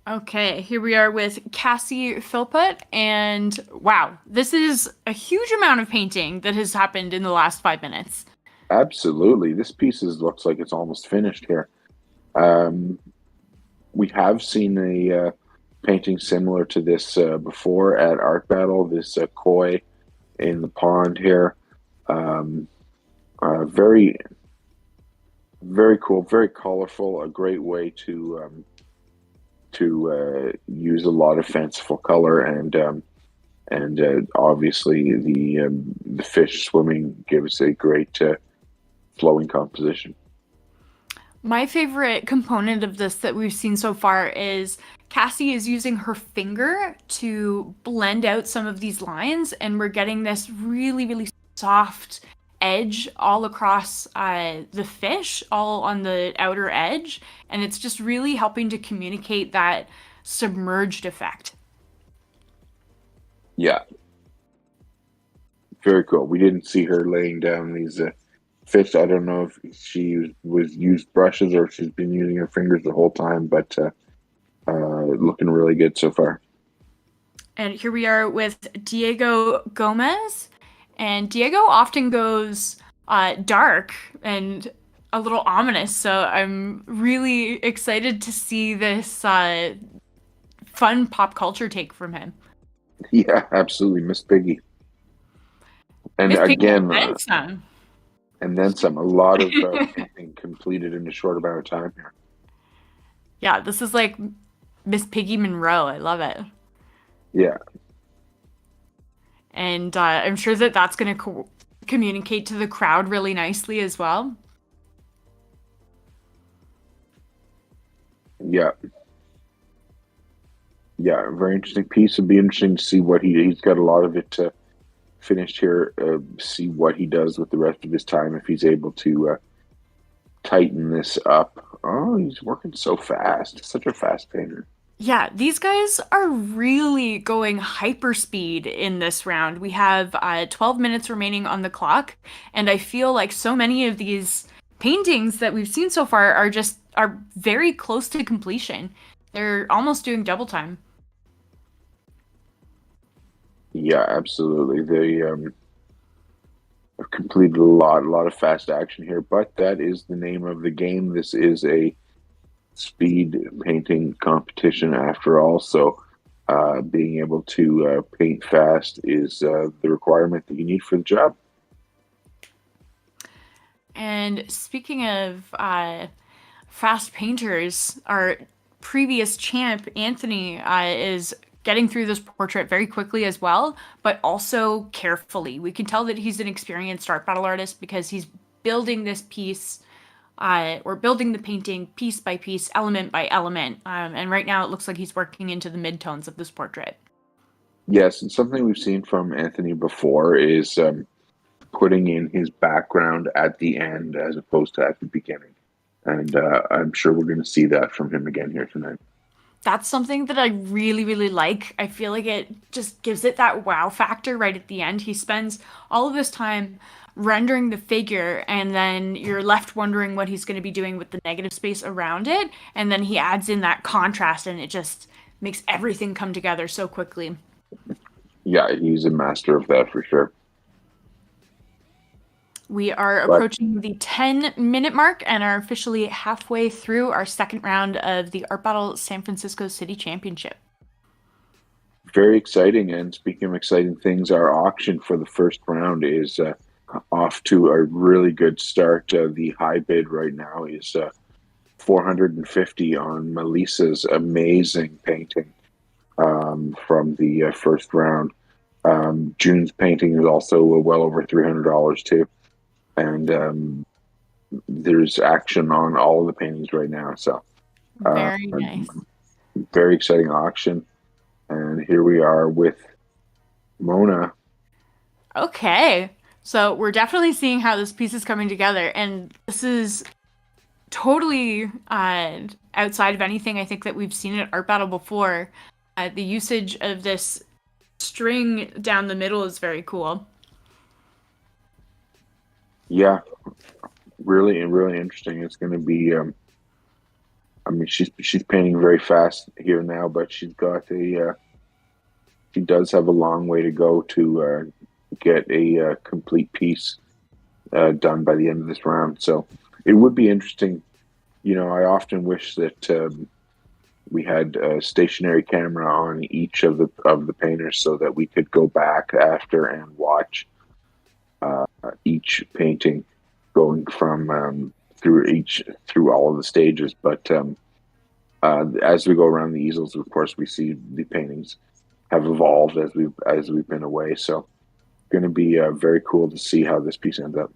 C: Okay, here we are with Cassie Philpott, and wow, this is a huge amount of painting that has happened in the last 5 minutes.
E: Absolutely. This piece looks like it's almost finished here. We have seen a painting similar to this before at Art Battle, this koi in the pond here. Very, very cool, very colorful, a great way to use a lot of fanciful color, and obviously the fish swimming gives a great flowing composition.
C: My favorite component of this that we've seen so far is Cassie is using her finger to blend out some of these lines, and we're getting this really, really soft edge all across the fish, all on the outer edge, and it's just really helping to communicate that submerged effect.
E: Yeah. Very cool. We didn't see her laying down these fish. I don't know if she used brushes or if she's been using her fingers the whole time, but looking really good so far.
C: And here we are with Diego Gomez. And Diego often goes dark and a little ominous, so I'm really excited to see this fun pop culture take from him.
E: Yeah, absolutely. Miss Piggy. And
C: Miss Piggy
E: again,
C: and then some.
E: And then some. A lot of painting completed in a short amount of time here.
C: Yeah, this is like Miss Piggy Monroe. I love it.
E: Yeah.
C: And I'm sure that that's going to communicate to the crowd really nicely as well.
E: Yeah. Yeah, very interesting piece. It'd be interesting to see what he's got a lot of it finished here. See what he does with the rest of his time, if he's able to tighten this up. Oh, he's working so fast. Such a fast painter.
C: Yeah, these guys are really going hyperspeed in this round. We have 12 minutes remaining on the clock, and I feel like so many of these paintings that we've seen so far are very close to completion. They're almost doing double time.
E: Yeah, absolutely. They have completed a lot of fast action here, but that is the name of the game. This is a speed painting competition after all, so being able to paint fast is the requirement that you need for the job.
C: And speaking of fast painters, our previous champ Anthony is getting through this portrait very quickly as well, but also carefully. We can tell that he's an experienced art battle artist because he's building this piece or building the painting piece by piece, element by element. And right now it looks like he's working into the midtones of this portrait. Yes,
E: and something we've seen from Anthony before is putting in his background at the end as opposed to at the beginning. And I'm sure we're going to see that from him again here tonight.
C: That's something that I really, really like. I feel like it just gives it that wow factor right at the end. He spends all of this time rendering the figure, and then you're left wondering what he's going to be doing with the negative space around it. And then he adds in that contrast, and it just makes everything come together so quickly.
E: Yeah, he's a master of that for sure.
C: We are approaching the 10-minute mark and are officially halfway through our second round of the Art Battle San Francisco City Championship.
E: Very exciting. And speaking of exciting things, our auction for the first round is off to a really good start. The high bid right now is $450 on Malisa's amazing painting from the first round. Jun's painting is also well over $300 too. And there's action on all of the paintings right now. So
C: very nice.
E: Very exciting auction. And here we are with Mona.
C: Okay. So we're definitely seeing how this piece is coming together. And this is totally outside of anything I think that we've seen at Art Battle before. The usage of this string down the middle is very cool.
E: Yeah, really interesting. It's going to be. I mean, she's painting very fast here now, but she's got she does have a long way to go to get a complete piece done by the end of this round. So it would be interesting. You know, I often wish that we had a stationary camera on each of the painters so that we could go back after and watch each painting going from through all of the stages. But as we go around the easels, of course, we see the paintings have evolved as we've been away. So going to be very cool to see how this piece ends up.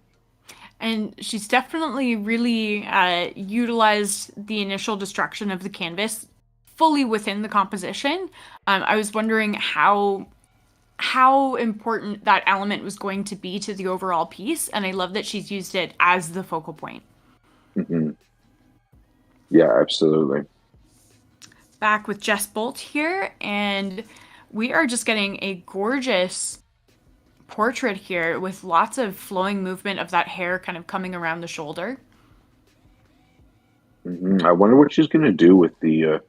C: And she's definitely really utilized the initial destruction of the canvas fully within the composition. I was wondering how important that element was going to be to the overall piece, and I love that she's used it as the focal point.
E: Mm-hmm. Yeah, absolutely.
C: Back with Jess Boldt here, and we are just getting a gorgeous portrait here with lots of flowing movement of that hair kind of coming around the shoulder.
E: Mm-hmm. I wonder what she's going to do with the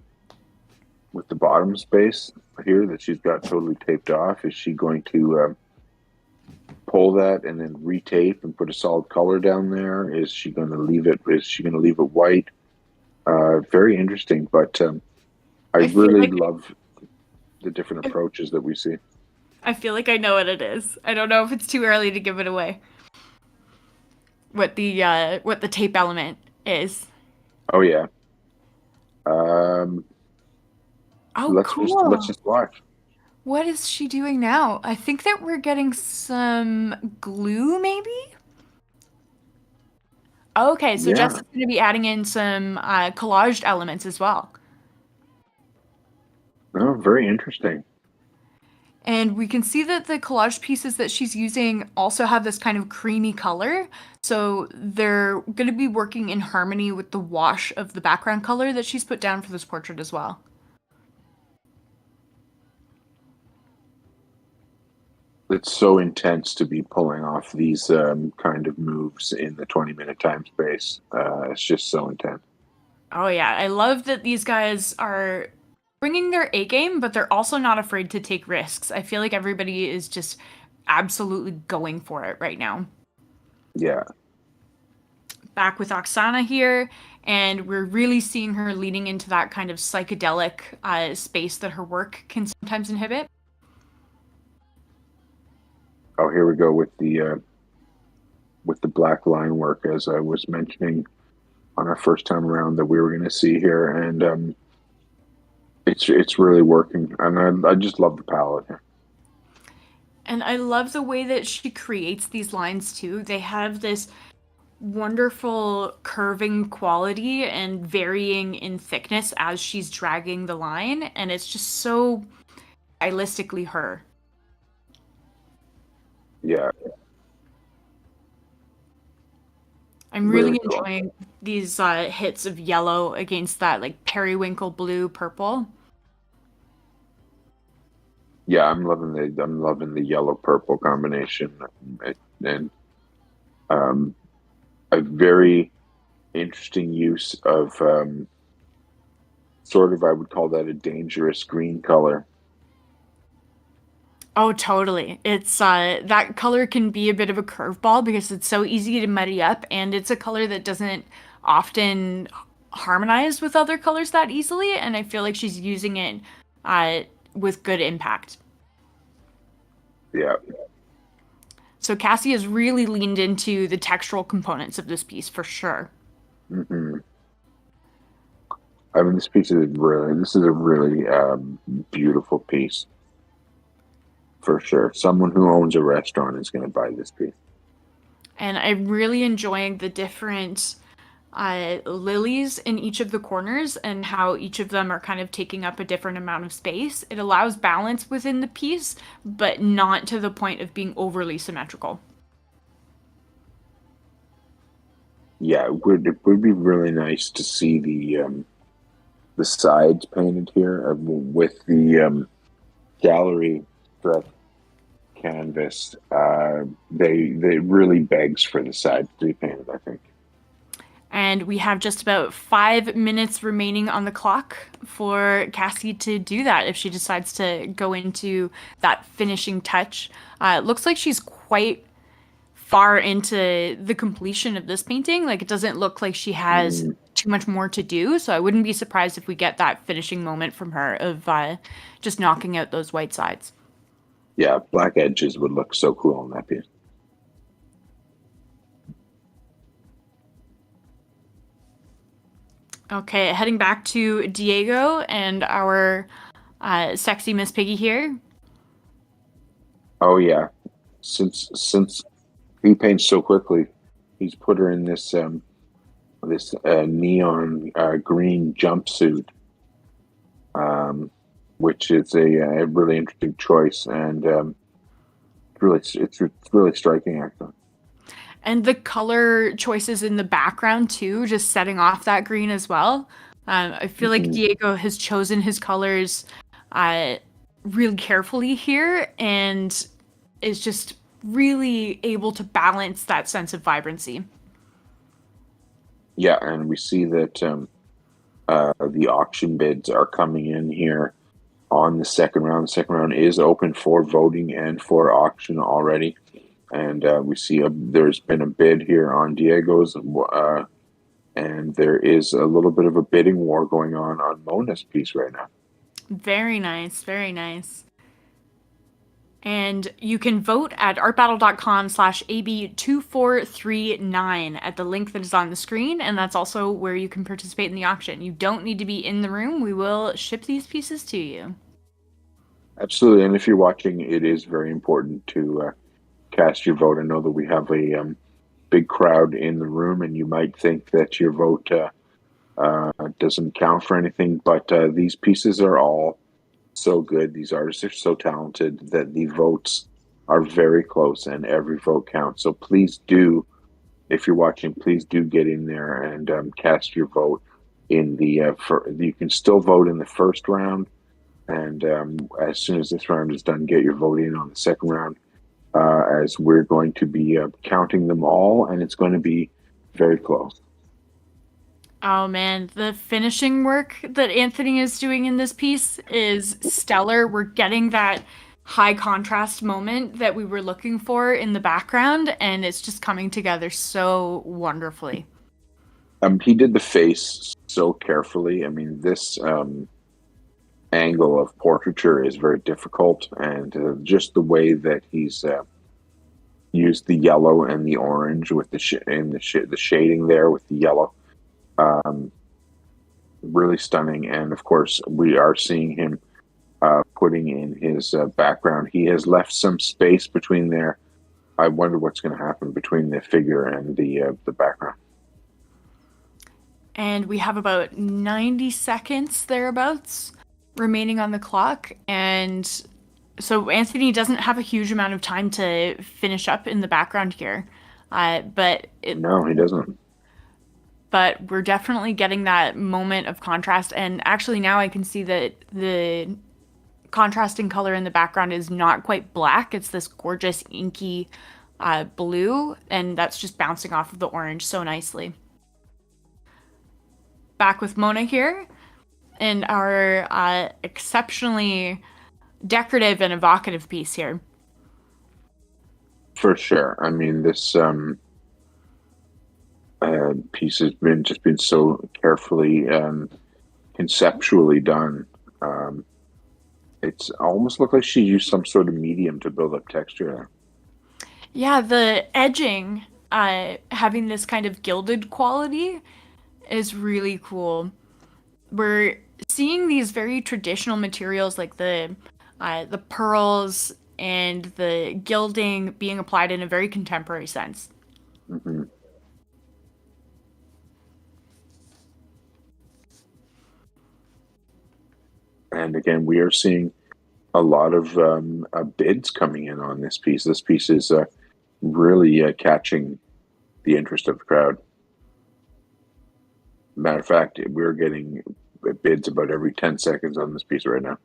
E: bottom space here that she's got totally taped off. Is she going to pull that and then retape and put a solid color down there? Is she going to leave it? Is she going to leave it white? Very interesting, but I really love the different approaches that we see.
C: I feel like I know what it is. I don't know if it's too early to give it away. What the tape element is.
E: Oh yeah.
C: Cool.
E: Let's just watch.
C: What is she doing now? I think that we're getting some glue, maybe? Okay, so Jess is going to be adding in some collaged elements as well.
E: Oh, very interesting.
C: And we can see that the collage pieces that she's using also have this kind of creamy color. So they're going to be working in harmony with the wash of the background color that she's put down for this portrait as well.
E: It's so intense to be pulling off these kind of moves in the 20-minute time space. It's just so intense.
C: Oh yeah, I love that these guys are bringing their A game, but they're also not afraid to take risks. I feel like everybody is just absolutely going for it right now.
E: Yeah.
C: Back with Oxana here, and we're really seeing her leaning into that kind of psychedelic space that her work can sometimes inhibit.
E: Oh, here we go with the black line work, as I was mentioning on our first time around that we were going to see here, and it's really working, and I just love the palette here.
C: And I love the way that she creates these lines too. They have this wonderful curving quality and varying in thickness as she's dragging the line, and it's just so stylistically her.
E: Yeah.
C: I'm really enjoying these hits of yellow against that like periwinkle blue purple.
E: Yeah, I'm loving the yellow purple combination, and a very interesting use of sort of, I would call that a dangerous green color.
C: Oh, totally. It's that color can be a bit of a curveball because it's so easy to muddy up, and it's a color that doesn't often harmonize with other colors that easily, and I feel like she's using it with good impact.
E: Yeah.
C: So Cassie has really leaned into the textural components of this piece for sure.
E: Mm-hmm. I mean, this is a really beautiful piece. For sure. Someone who owns a restaurant is going to buy this piece.
C: And I'm really enjoying the different lilies in each of the corners and how each of them are kind of taking up a different amount of space. It allows balance within the piece, but not to the point of being overly symmetrical.
E: Yeah, it would be really nice to see the sides painted here with the gallery strip canvas. They really begs for the sides to be painted, I think.
C: And we have just about 5 minutes remaining on the clock for Cassie to do that if she decides to go into that finishing touch. It looks like she's quite far into the completion of this painting. Like, it doesn't look like she has too much more to do, so I wouldn't be surprised if we get that finishing moment from her of just knocking out those white sides.
E: Yeah, black edges would look so cool on that piece.
C: Okay, heading back to Diego and our sexy Miss Piggy here.
E: Oh yeah, since he paints so quickly, he's put her in this neon green jumpsuit, which is a really interesting choice, and it's really striking, actually.
C: And the color choices in the background too, just setting off that green as well. I feel like Diego has chosen his colors really carefully here, and is just really able to balance that sense of vibrancy.
E: Yeah, and we see that the auction bids are coming in here on the second round. The second round is open for voting and for auction already. And we see there's been a bid here on Diego's, and there is a little bit of a bidding war going on Mona's piece right now.
C: Very nice, very nice. And you can vote at artbattle.com/AB2439 at the link that is on the screen, and that's also where you can participate in the auction. You don't need to be in the room. We will ship these pieces to you.
E: Absolutely, and if you're watching, it is very important to cast your vote. I know that we have a big crowd in the room, and you might think that your vote doesn't count for anything, but these pieces are all so good. These artists are so talented that the votes are very close, and every vote counts. So please do, if you're watching, please do get in there and cast your vote in the. You can still vote in the first round, and as soon as this round is done, get your vote in on the second round. As we're going to be counting them all, and it's going to be very close.
C: Oh man, the finishing work that Anthony is doing in this piece is stellar. We're getting that high contrast moment that we were looking for in the background, and it's just coming together so wonderfully.
E: He did the face so carefully. I mean, this angle of portraiture is very difficult, and just the way that he's used the yellow and the orange with the shading there with the yellow, really stunning. And of course, we are seeing him putting in his background. He has left some space between there. I wonder what's going to happen between the figure and the background.
C: And we have about 90 seconds thereabouts remaining on the clock, and so Anthony doesn't have a huge amount of time to finish up in the background here, but
E: no, he doesn't.
C: but we're definitely getting that moment of contrast. And actually now I can see that the contrasting color in the background is not quite black. It's this gorgeous inky blue, and that's just bouncing off of the orange so nicely. Back with Mona here in our exceptionally decorative and evocative piece here.
E: For sure. I mean, this piece has been so carefully conceptually done. It's almost looked like she used some sort of medium to build up texture there.
C: Yeah, the edging, having this kind of gilded quality is really cool. We're seeing these very traditional materials like the pearls and the gilding being applied in a very contemporary sense.
E: Mm-hmm. And again, we are seeing a lot of bids coming in on this piece. This piece is really catching the interest of the crowd. Matter of fact, we're getting bids about every 10 seconds on this piece right now.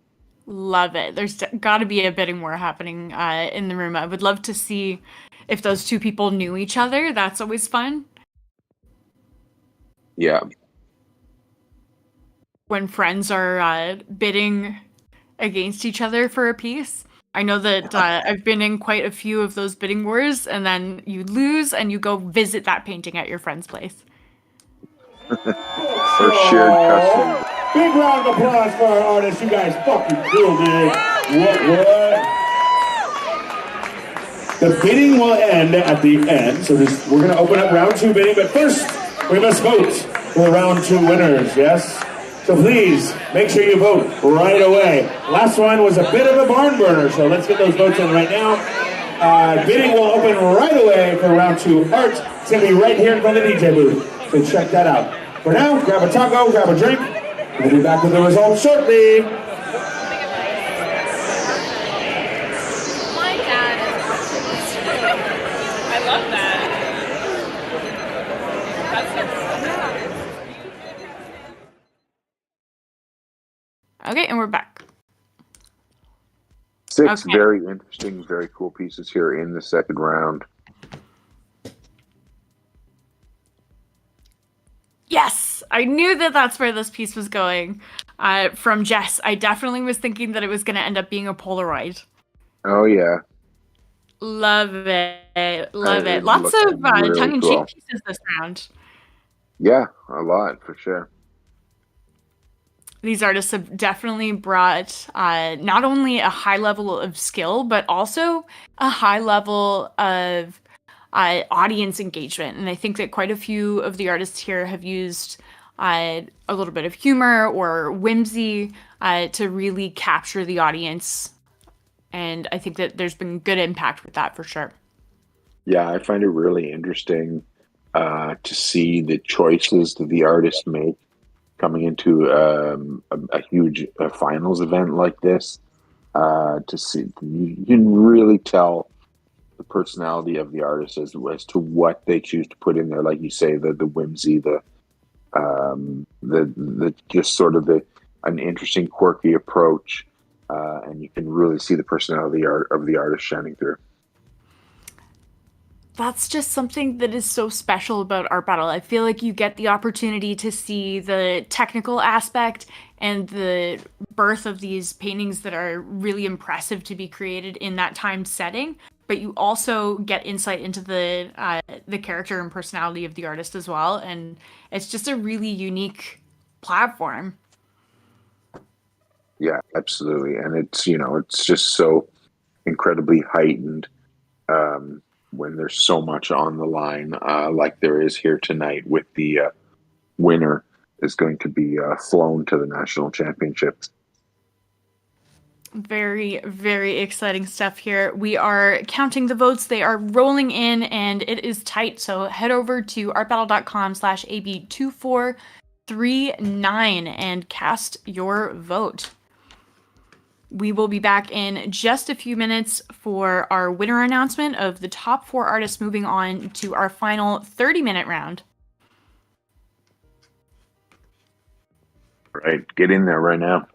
C: Love it. There's got to be a bidding war happening in the room. I would love to see if those two people knew each other. That's always fun.
E: Yeah.
C: When friends are bidding against each other for a piece. I know that I've been in quite a few of those bidding wars, and then you lose and you go visit that painting at your friend's place.
E: Or shared custom.
A: Big round of applause for our artists. You guys fucking cool, man. What? The bidding will end at the end, so we're going to open up round 2 bidding, but first we must vote for round 2 winners, yes? So please, make sure you vote right away. Last one was a bit of a barn burner, so let's get those votes in right now. Bidding will open right away for round 2 art. It's going to be right here in front of the DJ booth, so check that out. For now, grab a taco, grab a drink. We'll be back with the results shortly.
G: My dad is awesome. I love that. That's so cool.
C: Okay, and we're back.
E: 6 very interesting, very cool pieces here in the second round.
C: Yes, I knew that that's where this piece was going. From Jess, I definitely was thinking that it was going to end up being a Polaroid.
E: Oh, yeah.
C: Love it. Love it. Lots of
E: really
C: tongue-in-cheek
E: cool
C: pieces this round.
E: Yeah, a lot, for sure.
C: These artists have definitely brought not only a high level of skill, but also a high level of audience engagement. And I think that quite a few of the artists here have used a little bit of humor or whimsy to really capture the audience. And I think that there's been good impact with that for sure.
E: Yeah, I find it really interesting to see the choices that the artists make coming into a huge finals event like this. To see, you can really tell the personality of the artist as to what they choose to put in there. Like you say, the whimsy, the just sort of an interesting, quirky approach, and you can really see the personality of the artist shining through.
C: That's just something that is so special about Art Battle. I feel like you get the opportunity to see the technical aspect and the birth of these paintings that are really impressive to be created in that time setting, but you also get insight into the character and personality of the artist as well, and it's just a really unique platform.
E: Yeah, absolutely, and it's just so incredibly heightened when there's so much on the line, like there is here tonight, with the winner is going to be flown to the national championships.
C: Very, very exciting stuff here. We are counting the votes. They are rolling in, and it is tight. So head over to artbattle.com/AB2439 and cast your vote. We will be back in just a few minutes for our winner announcement of the top 4 artists moving on to our final 30-minute round.
E: Right. Get in there right now.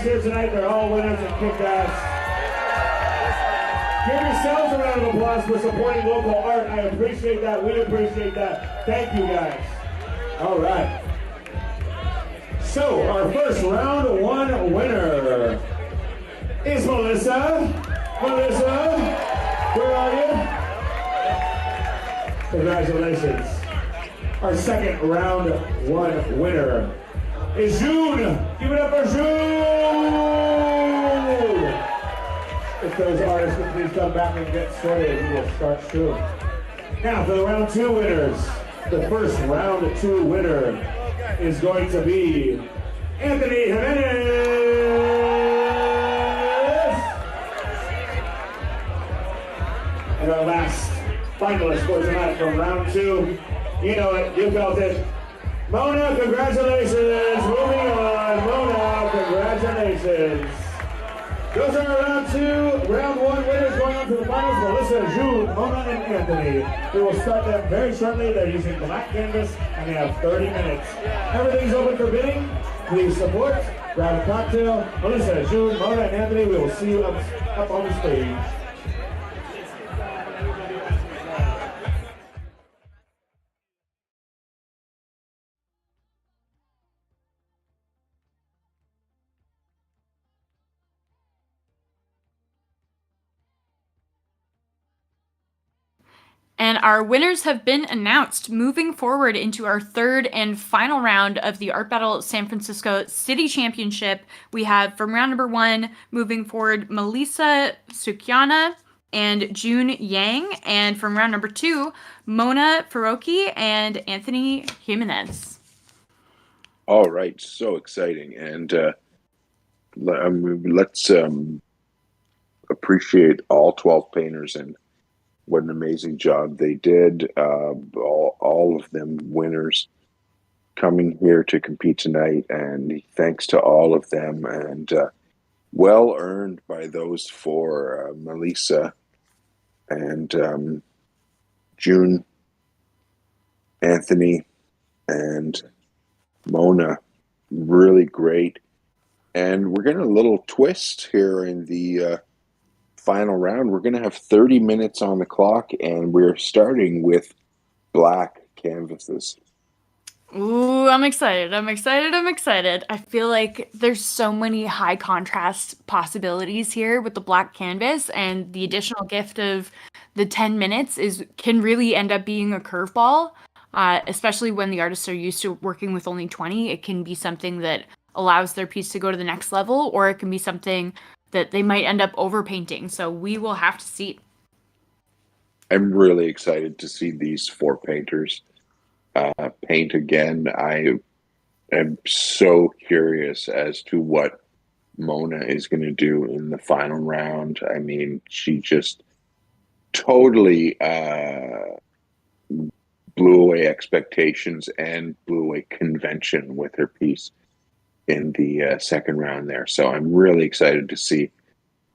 A: here tonight. They're all winners and kicked ass. Give yourselves a round of applause for supporting local art. I appreciate that. We appreciate that. Thank you, guys. All right. So, our first round one winner is Malisa. Malisa, where are you? Congratulations. Our second round one winner is Jun. Give it up for Jun. If those artists would please come back and get started, we will start soon. Now for the round two winners. The first round two winner is going to be Anthony Jimenez. And our last finalist for tonight from round two, you know it, you felt it. Mona, congratulations. Moving on, Mona, congratulations. Those are round one winners going on to the finals. Melissa, Jun, Mona, and Anthony. We will start them very shortly. They're using black canvas and they have 30 minutes. Everything's open for bidding. Please support, grab a cocktail. Melissa, Jun, Mona, and Anthony, we will see you up on the stage.
C: And our winners have been announced. Moving forward into our third and final round of the Art Battle San Francisco City Championship, we have from round number one, moving forward, Malisa Suchanya and Jun Yang. And from round number two, Mona Farrokhi and Anthony Jimenez.
E: All right, so exciting. And let's appreciate all 12 painters and what an amazing job they did. All of them winners coming here to compete tonight, and thanks to all of them, and well earned by those four, Malisa and Jun, Anthony, and Mona. Really great. And we're getting a little twist here in the final round. We're going to have 30 minutes on the clock, and we're starting with black canvases.
C: Ooh, I'm excited. I feel like there's so many high contrast possibilities here with the black canvas, and the additional gift of the 10 minutes can really end up being a curveball, especially when the artists are used to working with only 20. It can be something that allows their piece to go to the next level, or it can be something that they might end up overpainting. So we will have to see.
E: I'm really excited to see these four painters paint again. I am so curious as to what Mona is going to do in the final round. I mean, she just totally blew away expectations and blew away convention with her piece in the second round there. So I'm really excited to see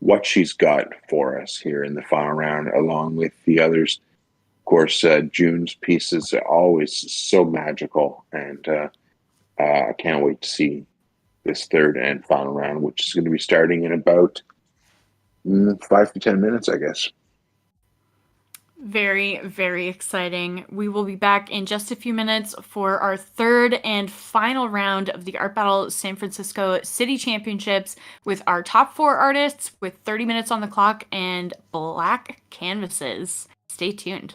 E: what she's got for us here in the final round, along with the others. Of course, Jun's pieces are always so magical, and I can't wait to see this third and final round, which is going to be starting in about 5 to 10 minutes, I guess.
C: Very, very exciting. We will be back in just a few minutes for our third and final round of the Art Battle San Francisco City Championships with our top four artists with 30 minutes on the clock and black canvases. Stay tuned.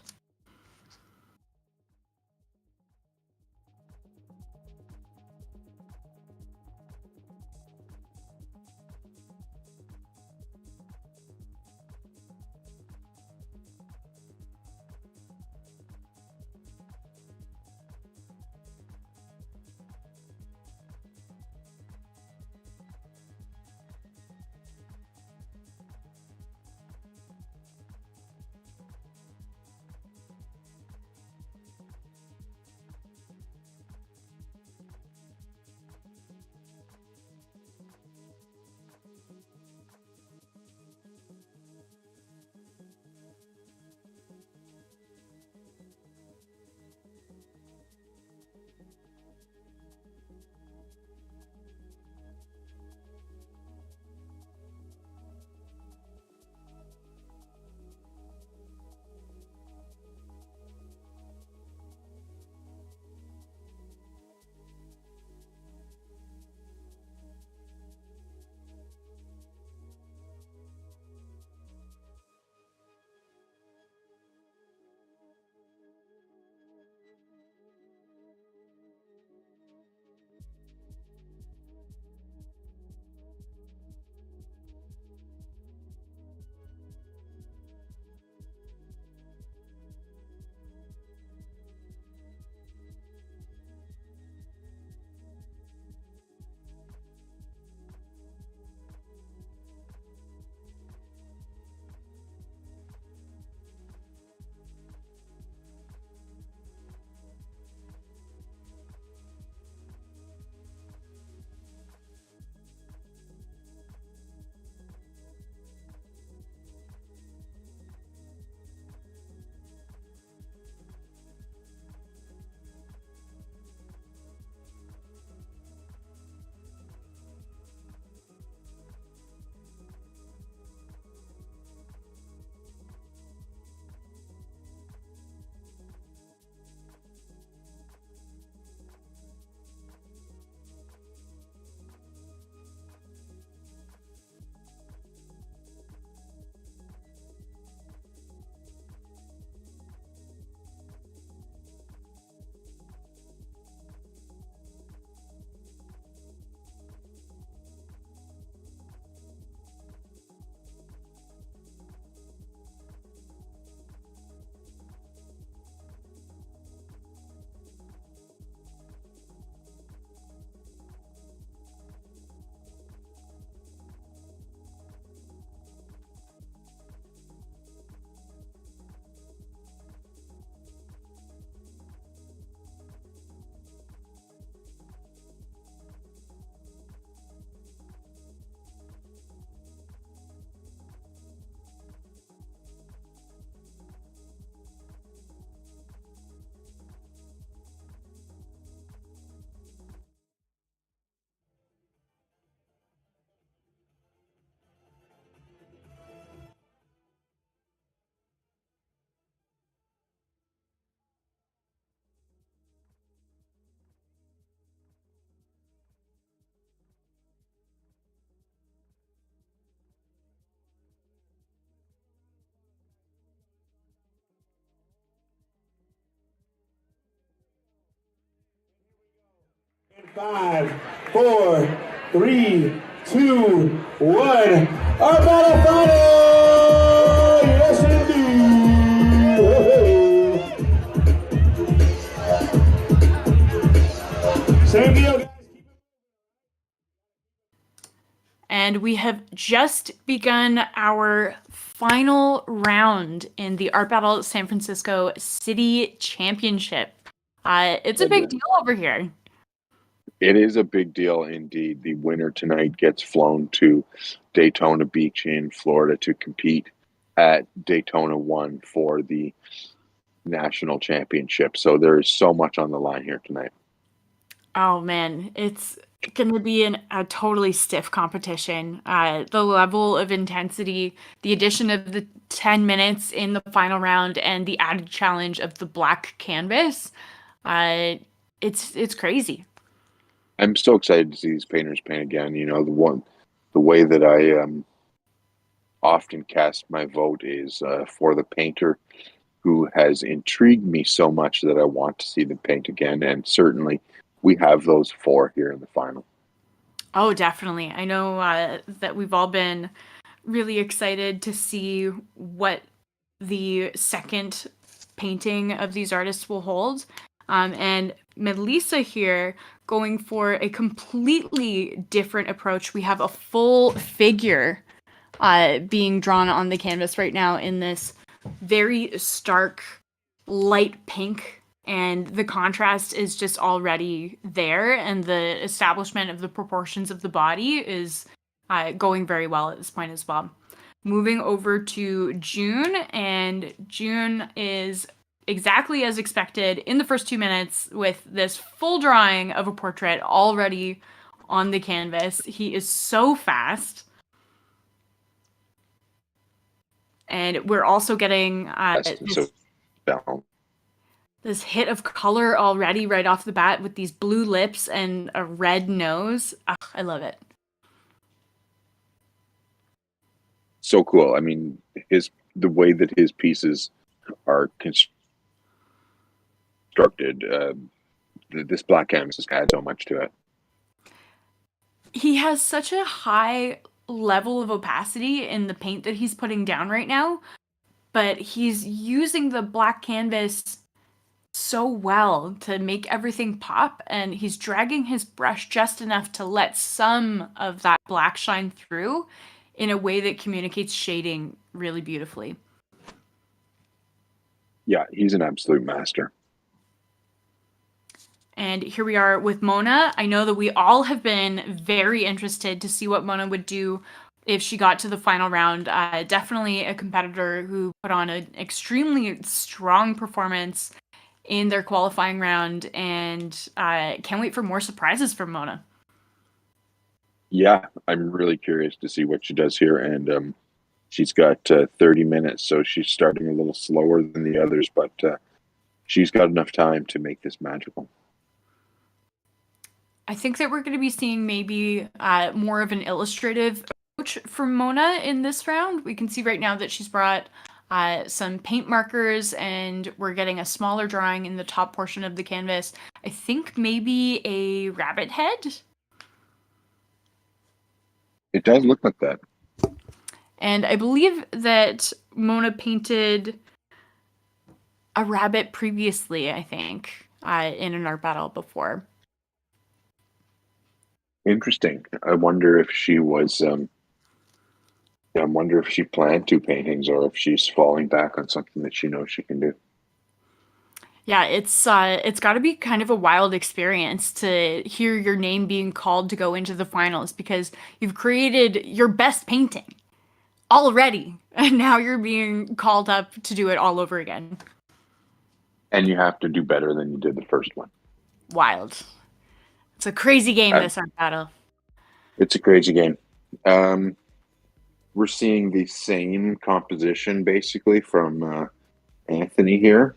A: 5, 4, 3, 2, 1. Our battle final! Yes, indeed! Woo-hoo. Same deal, guys.
C: And we have just begun our final round in the Art Battle San Francisco City Championship. It's a big deal over here.
E: It is a big deal indeed. The winner tonight gets flown to Daytona Beach in Florida to compete at Daytona 1 for the national championship. So there is so much on the line here tonight.
C: Oh man, it's going to be a totally stiff competition. The level of intensity, the addition of the 10 minutes in the final round, and the added challenge of the black canvas, it's crazy.
E: I'm so excited to see these painters paint again. You know, the way that I often cast my vote is for the painter who has intrigued me so much that I want to see them paint again. And certainly we have those 4 here in the final.
C: Oh, definitely. I know that we've all been really excited to see what the second painting of these artists will hold. And Malisa here going for a completely different approach. We have a full figure being drawn on the canvas right now in this very stark light pink, and the contrast is just already there, and the establishment of the proportions of the body is going very well at this point as well. Moving over to Jun, and Jun is exactly as expected in the first 2 minutes with this full drawing of a portrait already on the canvas. He is so fast. And we're also getting this hit of color already right off the bat with these blue lips and a red nose. I love it.
E: So cool. I mean, the way that his pieces are constructed, this black canvas has had so much to it.
C: He has such a high level of opacity in the paint that he's putting down right now, but he's using the black canvas so well to make everything pop, and he's dragging his brush just enough to let some of that black shine through in a way that communicates shading really beautifully.
E: Yeah, he's an absolute master.
C: And here we are with Mona. I know that we all have been very interested to see what Mona would do if she got to the final round. Definitely a competitor who put on an extremely strong performance in their qualifying round, and can't wait for more surprises from Mona.
E: Yeah, I'm really curious to see what she does here, and she's got 30 minutes, so she's starting a little slower than the others, but she's got enough time to make this magical.
C: I think that we're going to be seeing maybe more of an illustrative approach from Mona in this round. We can see right now that she's brought some paint markers, and we're getting a smaller drawing in the top portion of the canvas. I think maybe a rabbit head.
E: It does look like that.
C: And I believe that Mona painted a rabbit previously, I think, in an art battle before.
E: Interesting. I wonder if she was. I wonder if she planned 2 paintings, or if she's falling back on something that she knows she can do.
C: Yeah, it's got to be kind of a wild experience to hear your name being called to go into the finals, because you've created your best painting already, and now you're being called up to do it all over again. And
E: you have to do better than you did the first one.
C: Wild. It's a crazy game, this art battle.
E: It's a crazy game. We're seeing the same composition, basically, from Anthony here.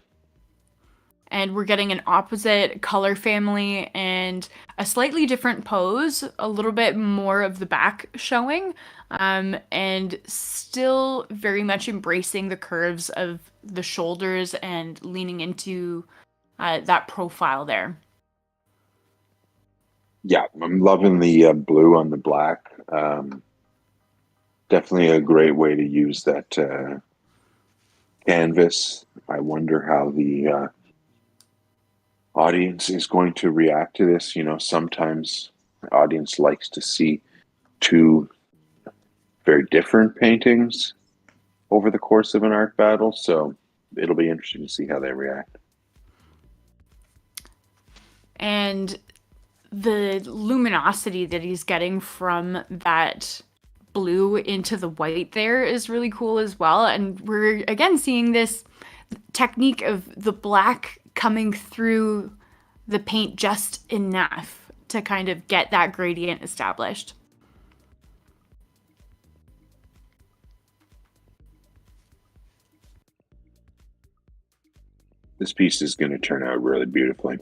C: And we're getting an opposite color family and a slightly different pose, a little bit more of the back showing, and still very much embracing the curves of the shoulders and leaning into that profile there.
E: Yeah, I'm loving the blue on the black. Definitely a great way to use that canvas. I wonder how the audience is going to react to this. You know, sometimes the audience likes to see two very different paintings over the course of an art battle, so it'll be interesting to see how they react.
C: And the luminosity that he's getting from that blue into the white there is really cool as well. And we're again seeing this technique of the black coming through the paint just enough to kind of get that gradient established.
E: This piece is going to turn out really beautifully.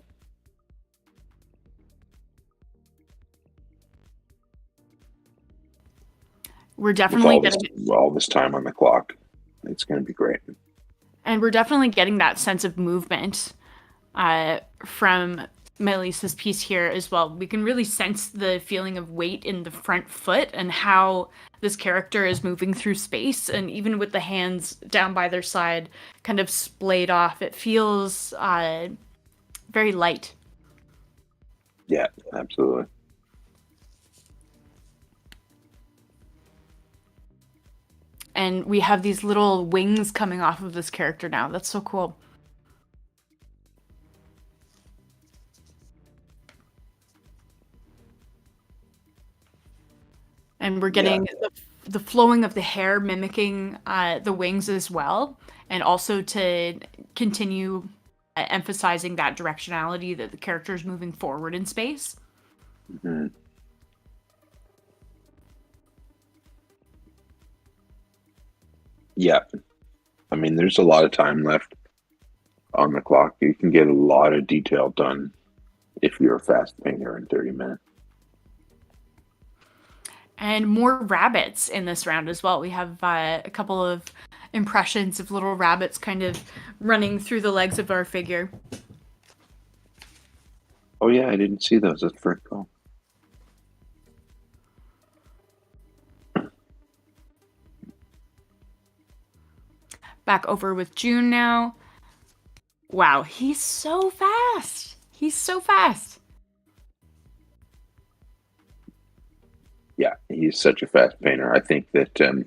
C: We're definitely getting
E: all this time on the clock. It's going to be great.
C: And we're definitely getting that sense of movement from Malisa's piece here as well. We can really sense the feeling of weight in the front foot and how this character is moving through space. And even with the hands down by their side, kind of splayed off, it feels very light.
E: Yeah, absolutely.
C: And we have these little wings coming off of this character now. That's so cool. And we're getting the flowing of the hair mimicking the wings as well. And also to continue emphasizing that directionality that the character is moving forward in space.
E: Mm-hmm. Yeah. I mean, there's a lot of time left on the clock. You can get a lot of detail done if you're a fast painter in 30 minutes.
C: And more rabbits in this round as well. We have a couple of impressions of little rabbits kind of running through the legs of our figure.
E: Oh yeah, I didn't see those. That's very cool.
C: Back over with Jun now. Wow, he's so fast. He's so fast.
E: Yeah, he's such a fast painter. I think that, I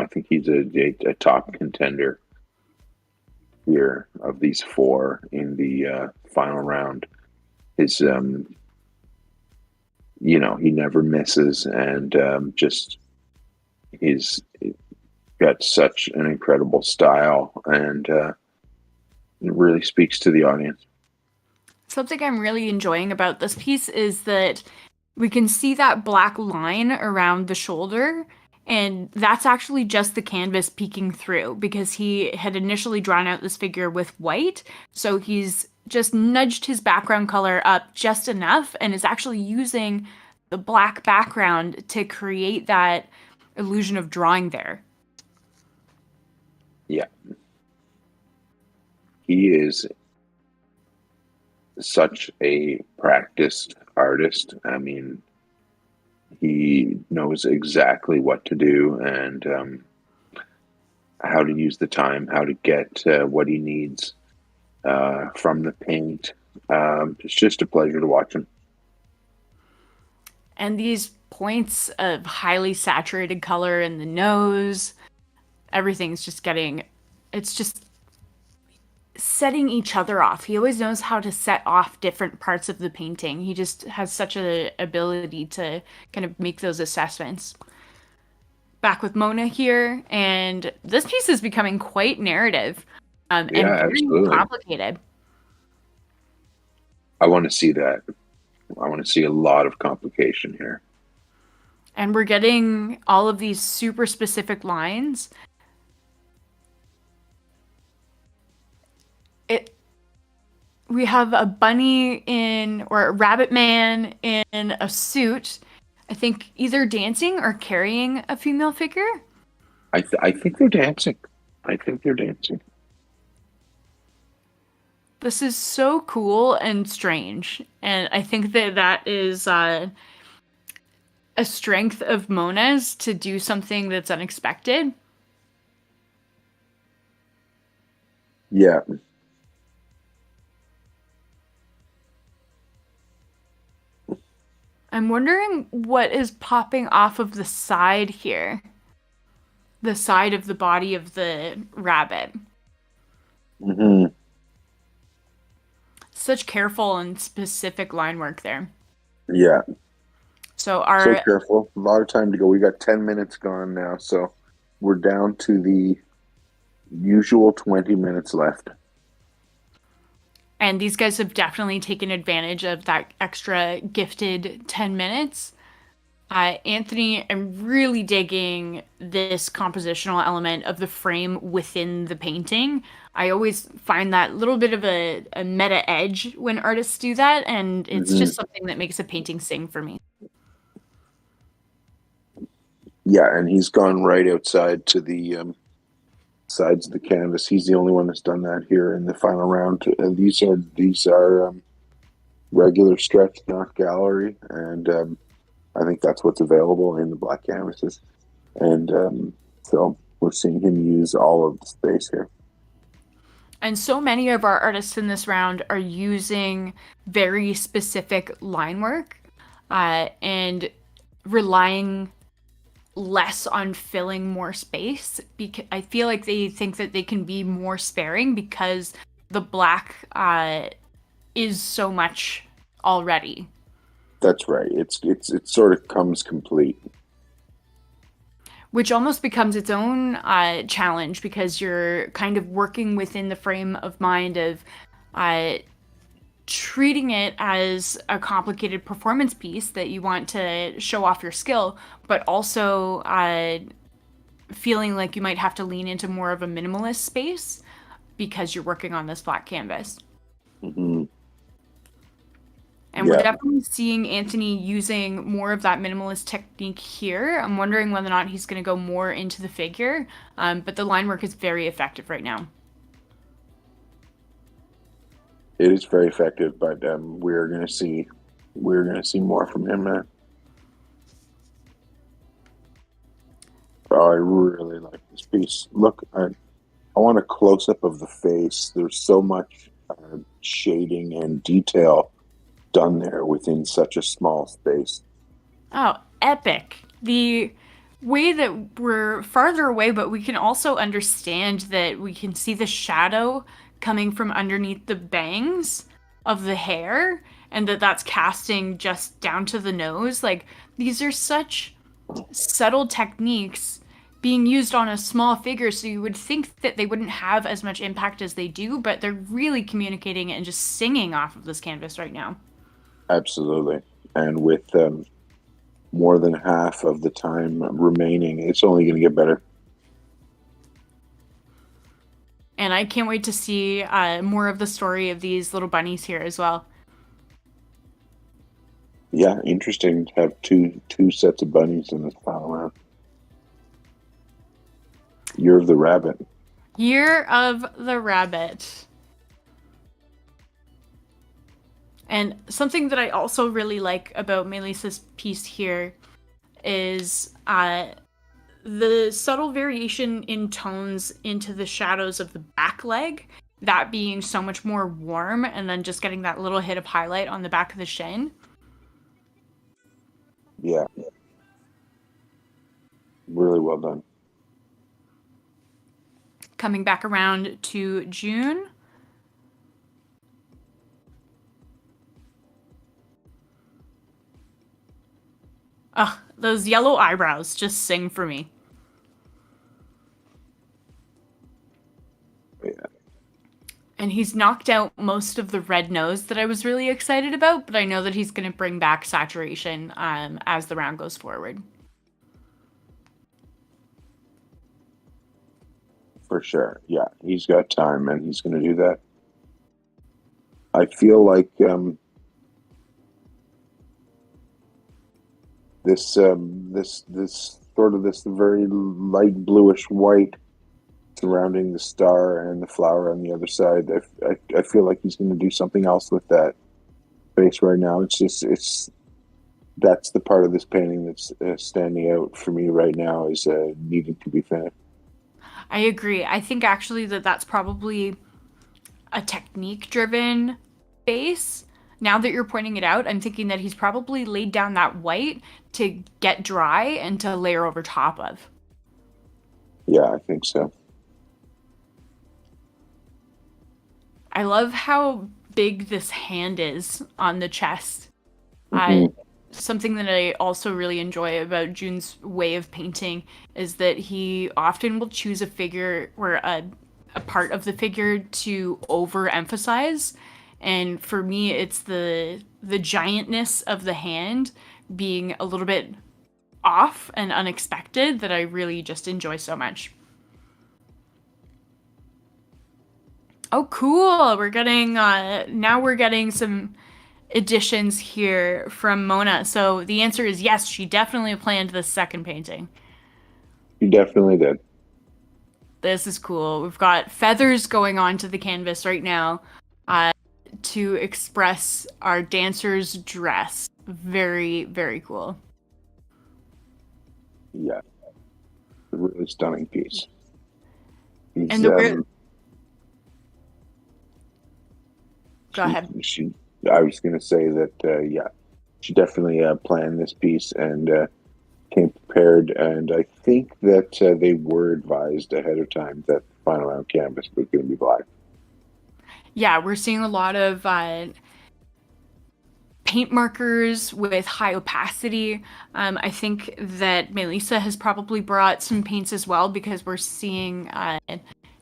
E: think he's a top contender here of these four in the final round. His, he never misses, and he's got such an incredible style, and it really speaks to the audience.
C: Something I'm really enjoying about this piece is that we can see that black line around the shoulder, and that's actually just the canvas peeking through, because he had initially drawn out this figure with white, so he's just nudged his background color up just enough and is actually using the black background to create that illusion of drawing there.
E: Yeah. He is such a practiced artist. I mean, he knows exactly what to do and how to use the time, how to get what he needs from the paint. It's just a pleasure to watch him.
C: And these points of highly saturated color in the nose, everything's just it's just setting each other off. He always knows how to set off different parts of the painting. He just has such an ability to kind of make those assessments. Back with Mona here, and this piece is becoming quite narrative and very
E: absolutely
C: complicated.
E: I want to see that. I want to see a lot of complication here.
C: And we're getting all of these super specific lines. We have a bunny or a rabbit man in a suit, I think either dancing or carrying a female figure.
E: I think they're dancing. I think they're dancing.
C: This is so cool and strange. And I think that is a strength of Mona's to do something that's unexpected.
E: Yeah.
C: I'm wondering what is popping off of the side here. The side of the body of the rabbit.
E: Mm-hmm.
C: Such careful and specific line work there.
E: Yeah.
C: So
E: careful. A lot of time to go. We got 10 minutes gone now, so we're down to the usual 20 minutes left.
C: And these guys have definitely taken advantage of that extra gifted 10 minutes. Anthony, I'm really digging this compositional element of the frame within the painting. I always find that little bit of a meta edge when artists do that, and it's just something that makes a painting sing for me.
E: Yeah, and he's gone right outside to the sides of the canvas. He's the only one that's done that here in the final round. These are regular stretch, not gallery, and I think that's what's available in the black canvases. And so we're seeing him use all of the space here.
C: And so many of our artists in this round are using very specific line work and relying less on filling more space. Because I feel like they think that they can be more sparing because the black is so much already.
E: That's right. It sort of comes complete.
C: Which almost becomes its own challenge because you're kind of working within the frame of mind of treating it as a complicated performance piece that you want to show off your skill, but also feeling like you might have to lean into more of a minimalist space because you're working on this black canvas.
E: Mm-hmm.
C: And we're definitely seeing Anthony using more of that minimalist technique here. I'm wondering whether or not he's going to go more into the figure, but the line work is very effective right now.
E: It is very effective, but we're going to see more from him now. Oh, I really like this piece. Look, I want a close up of the face. There's so much shading and detail done there within such a small space.
C: Oh, epic. The way that we're farther away, but we can also understand that we can see the shadow coming from underneath the bangs of the hair, and that's casting just down to the nose. Like, these are such subtle techniques being used on a small figure, so you would think that they wouldn't have as much impact as they do, but they're really communicating and just singing off of this canvas right now.
E: Absolutely. And with more than half of the time remaining, it's only going to get better.
C: And I can't wait to see more of the story of these little bunnies here as well.
E: Yeah, interesting to have two sets of bunnies in this final round. Year of the Rabbit.
C: Year of the Rabbit. And something that I also really like about Melisa's piece here is the subtle variation in tones into the shadows of the back leg, that being so much more warm, and then just getting that little hit of highlight on the back of the shin.
E: Yeah. Really well done.
C: Coming back around to June. Ugh, those yellow eyebrows just sing for me.
E: Yeah.
C: And he's knocked out most of the red nose that I was really excited about, but I know that he's going to bring back saturation as the round goes forward.
E: For sure. Yeah, he's got time and he's going to do that. I feel like this very light bluish white surrounding the star and the flower on the other side. I feel like he's going to do something else with that face right now. That's the part of this painting that's standing out for me right now is needing to be finished.
C: I agree. I think actually that's probably a technique-driven face. Now that you're pointing it out, I'm thinking that he's probably laid down that white to get dry and to layer over top of.
E: Yeah, I think so.
C: I love how big this hand is on the chest. Something that I also really enjoy about Jun's way of painting is that he often will choose a figure or a part of the figure to overemphasize. And for me, it's the giantness of the hand being a little bit off and unexpected that I really just enjoy so much. Oh, cool. We're getting, now we're getting some additions here from Mona. So the answer is yes, she definitely planned the second painting.
E: She definitely did.
C: This is cool. We've got feathers going onto the canvas right now to express our dancer's dress. Very, very cool.
E: Yeah. A really stunning piece.
C: And the Go ahead.
E: I was going to say that, she definitely planned this piece and came prepared. And I think that they were advised ahead of time that the final round canvas was going to be black.
C: Yeah, we're seeing a lot of paint markers with high opacity. I think that Malisa has probably brought some paints as well because we're seeing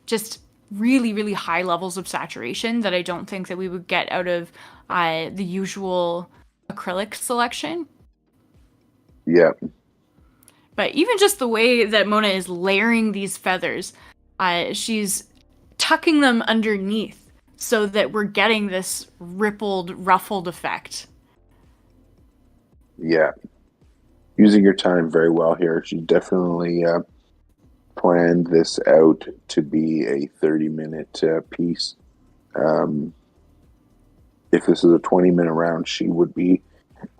C: just really, really high levels of saturation that I don't think that we would get out of the usual acrylic selection.
E: Yeah.
C: But even just the way that Mona is layering these feathers, she's tucking them underneath so that we're getting this rippled, ruffled effect.
E: Yeah. Using your time very well here. She definitely planned this out to be a 30-minute piece. If this is a 20-minute round, she would be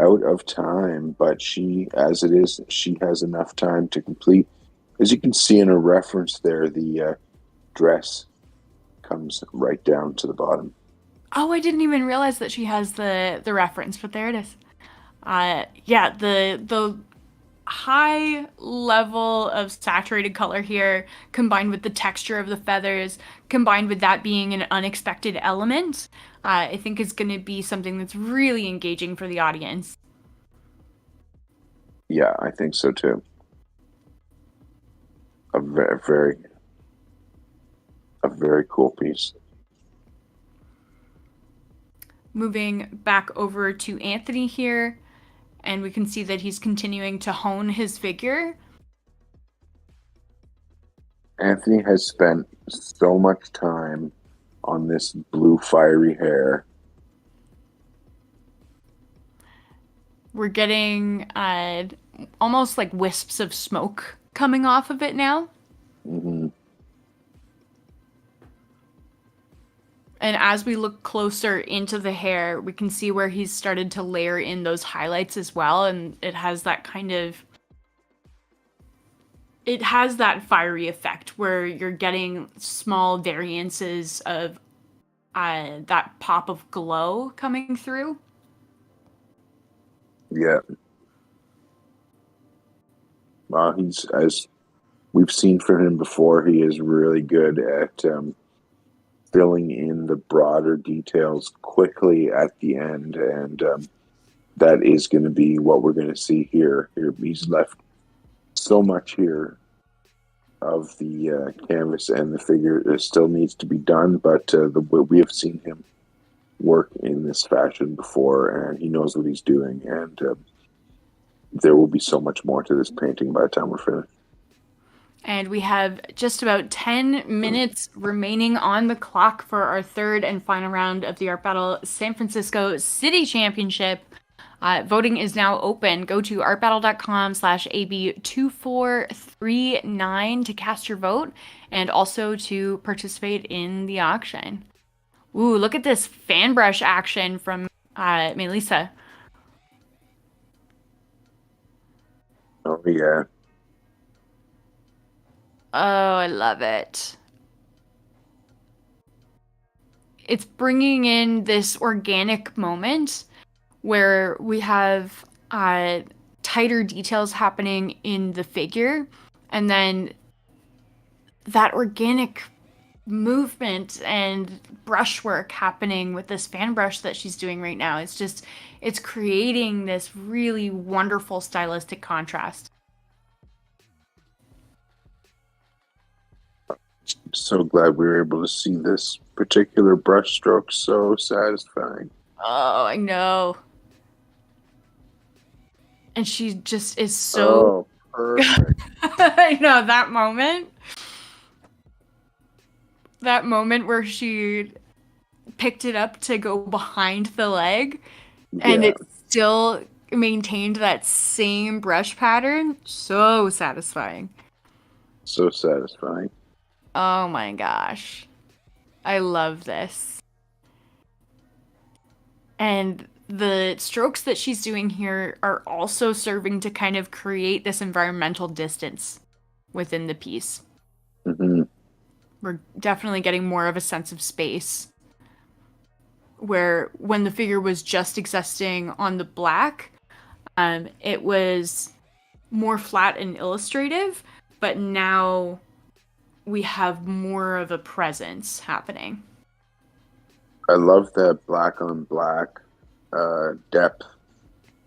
E: out of time, but she, as it is, she has enough time to complete. As you can see in a reference there, the dress comes right down to the bottom.
C: Oh, I didn't even realize that she has the reference, but there it is. Yeah, the high level of saturated color here, combined with the texture of the feathers, combined with that being an unexpected element, I think is going to be something that's really engaging for the audience.
E: Yeah, I think so too. A very cool piece.
C: Moving back over to Anthony here, and we can see that he's continuing to hone his figure.
E: Anthony has spent so much time on this blue fiery hair.
C: We're getting almost like wisps of smoke coming off of it now.
E: Mm-hmm.
C: And as we look closer into the hair, we can see where he's started to layer in those highlights as well. And it has that kind of... It has that fiery effect where you're getting small variances of that pop of glow coming through.
E: Yeah. Well, he's, as we've seen from him before, he is really good at filling in the broader details quickly at the end, and that is going to be what we're going to see here. He's left so much here of the canvas, and the figure still needs to be done, but we have seen him work in this fashion before, and he knows what he's doing, and there will be so much more to this painting by the time we're finished.
C: And we have just about 10 minutes remaining on the clock for our third and final round of the Art Battle San Francisco City Championship. Voting is now open. Go to artbattle.com/AB2439 to cast your vote and also to participate in the auction. Ooh, look at this fan brush action from Malisa.
E: Oh, yeah.
C: Oh, I love it. It's bringing in this organic moment where we have tighter details happening in the figure, and then that organic movement and brushwork happening with this fan brush that she's doing right now. It's creating this really wonderful stylistic contrast.
E: So glad we were able to see this particular brush stroke. So satisfying.
C: Oh, I know. And she just is so...
E: Oh, perfect.
C: I know, that moment. That moment where she picked it up to go behind the leg, and it still maintained that same brush pattern. So satisfying.
E: So satisfying.
C: Oh my gosh. I love this. And the strokes that she's doing here are also serving to kind of create this environmental distance within the piece.
E: Mm-hmm.
C: We're definitely getting more of a sense of space. Where when the figure was just existing on the black, it was more flat and illustrative, but now we have more of a presence happening.
E: I love that black on black depth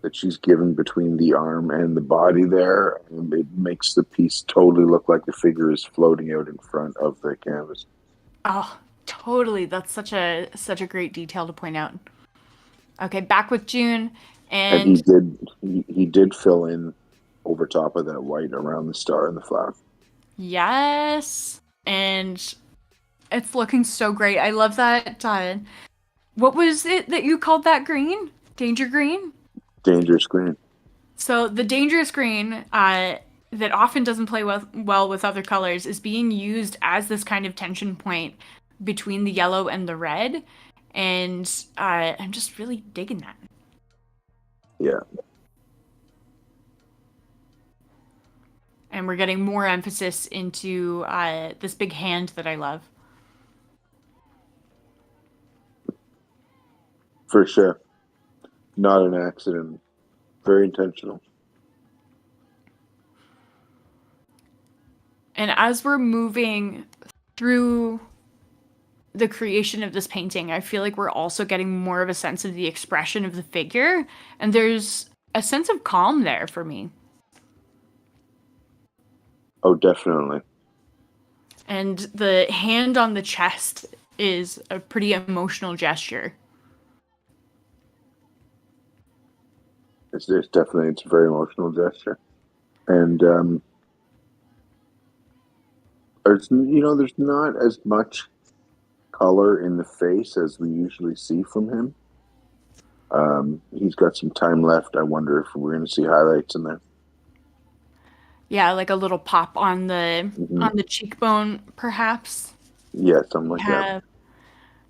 E: that she's given between the arm and the body there. It makes the piece totally look like the figure is floating out in front of the canvas.
C: Oh, totally. That's such a great detail to point out. Okay, back with Jun, and
E: he did fill in over top of that white around the star and the flower.
C: Yes, and it's looking so great. I love that. What was it that you called that green? Danger green?
E: Dangerous green.
C: So the dangerous green that often doesn't play well with other colors is being used as this kind of tension point between the yellow and the red, and I'm just really digging that.
E: Yeah.
C: And we're getting more emphasis into this big hand that I love.
E: For sure. Not an accident. Very intentional.
C: And as we're moving through the creation of this painting, I feel like we're also getting more of a sense of the expression of the figure. And there's a sense of calm there for me.
E: Oh, definitely.
C: And the hand on the chest is a pretty emotional gesture.
E: It's a very emotional gesture. And there's not as much color in the face as we usually see from him. He's got some time left. I wonder if we're going to see highlights in there.
C: Yeah, like a little pop on the cheekbone, perhaps.
E: Yeah, something like that.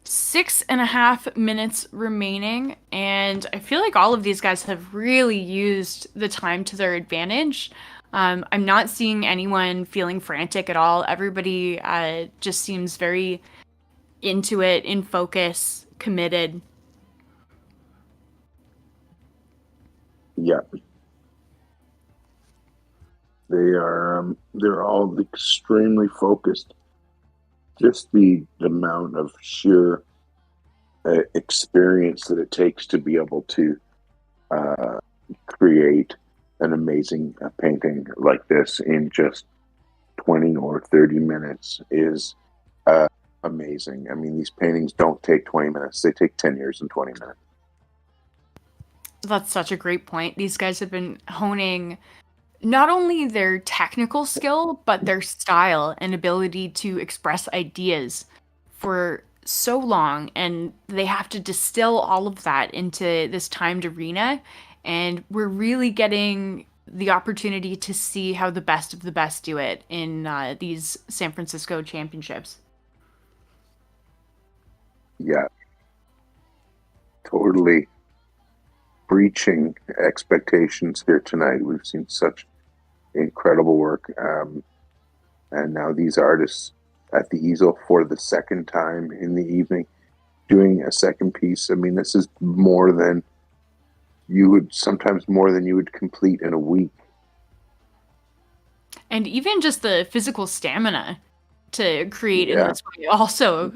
C: 6.5 minutes remaining, and I feel like all of these guys have really used the time to their advantage. I'm not seeing anyone feeling frantic at all. Everybody just seems very into it, in focus, committed.
E: Yeah. They're all extremely focused. Just the amount of sheer experience that it takes to be able to create an amazing painting like this in just 20 or 30 minutes is amazing. I mean, these paintings don't take 20 minutes. They take 10 years and 20 minutes.
C: That's such a great point. These guys have been honing not only their technical skill, but their style and ability to express ideas for so long. And they have to distill all of that into this timed arena. And we're really getting the opportunity to see how the best of the best do it in these San Francisco championships.
E: Yeah. Totally breaching expectations here tonight. We've seen such incredible work. And now these artists at the easel for the second time in the evening, doing a second piece. I mean, this is more than you would complete in a week.
C: And even just the physical stamina to create in this way. Also,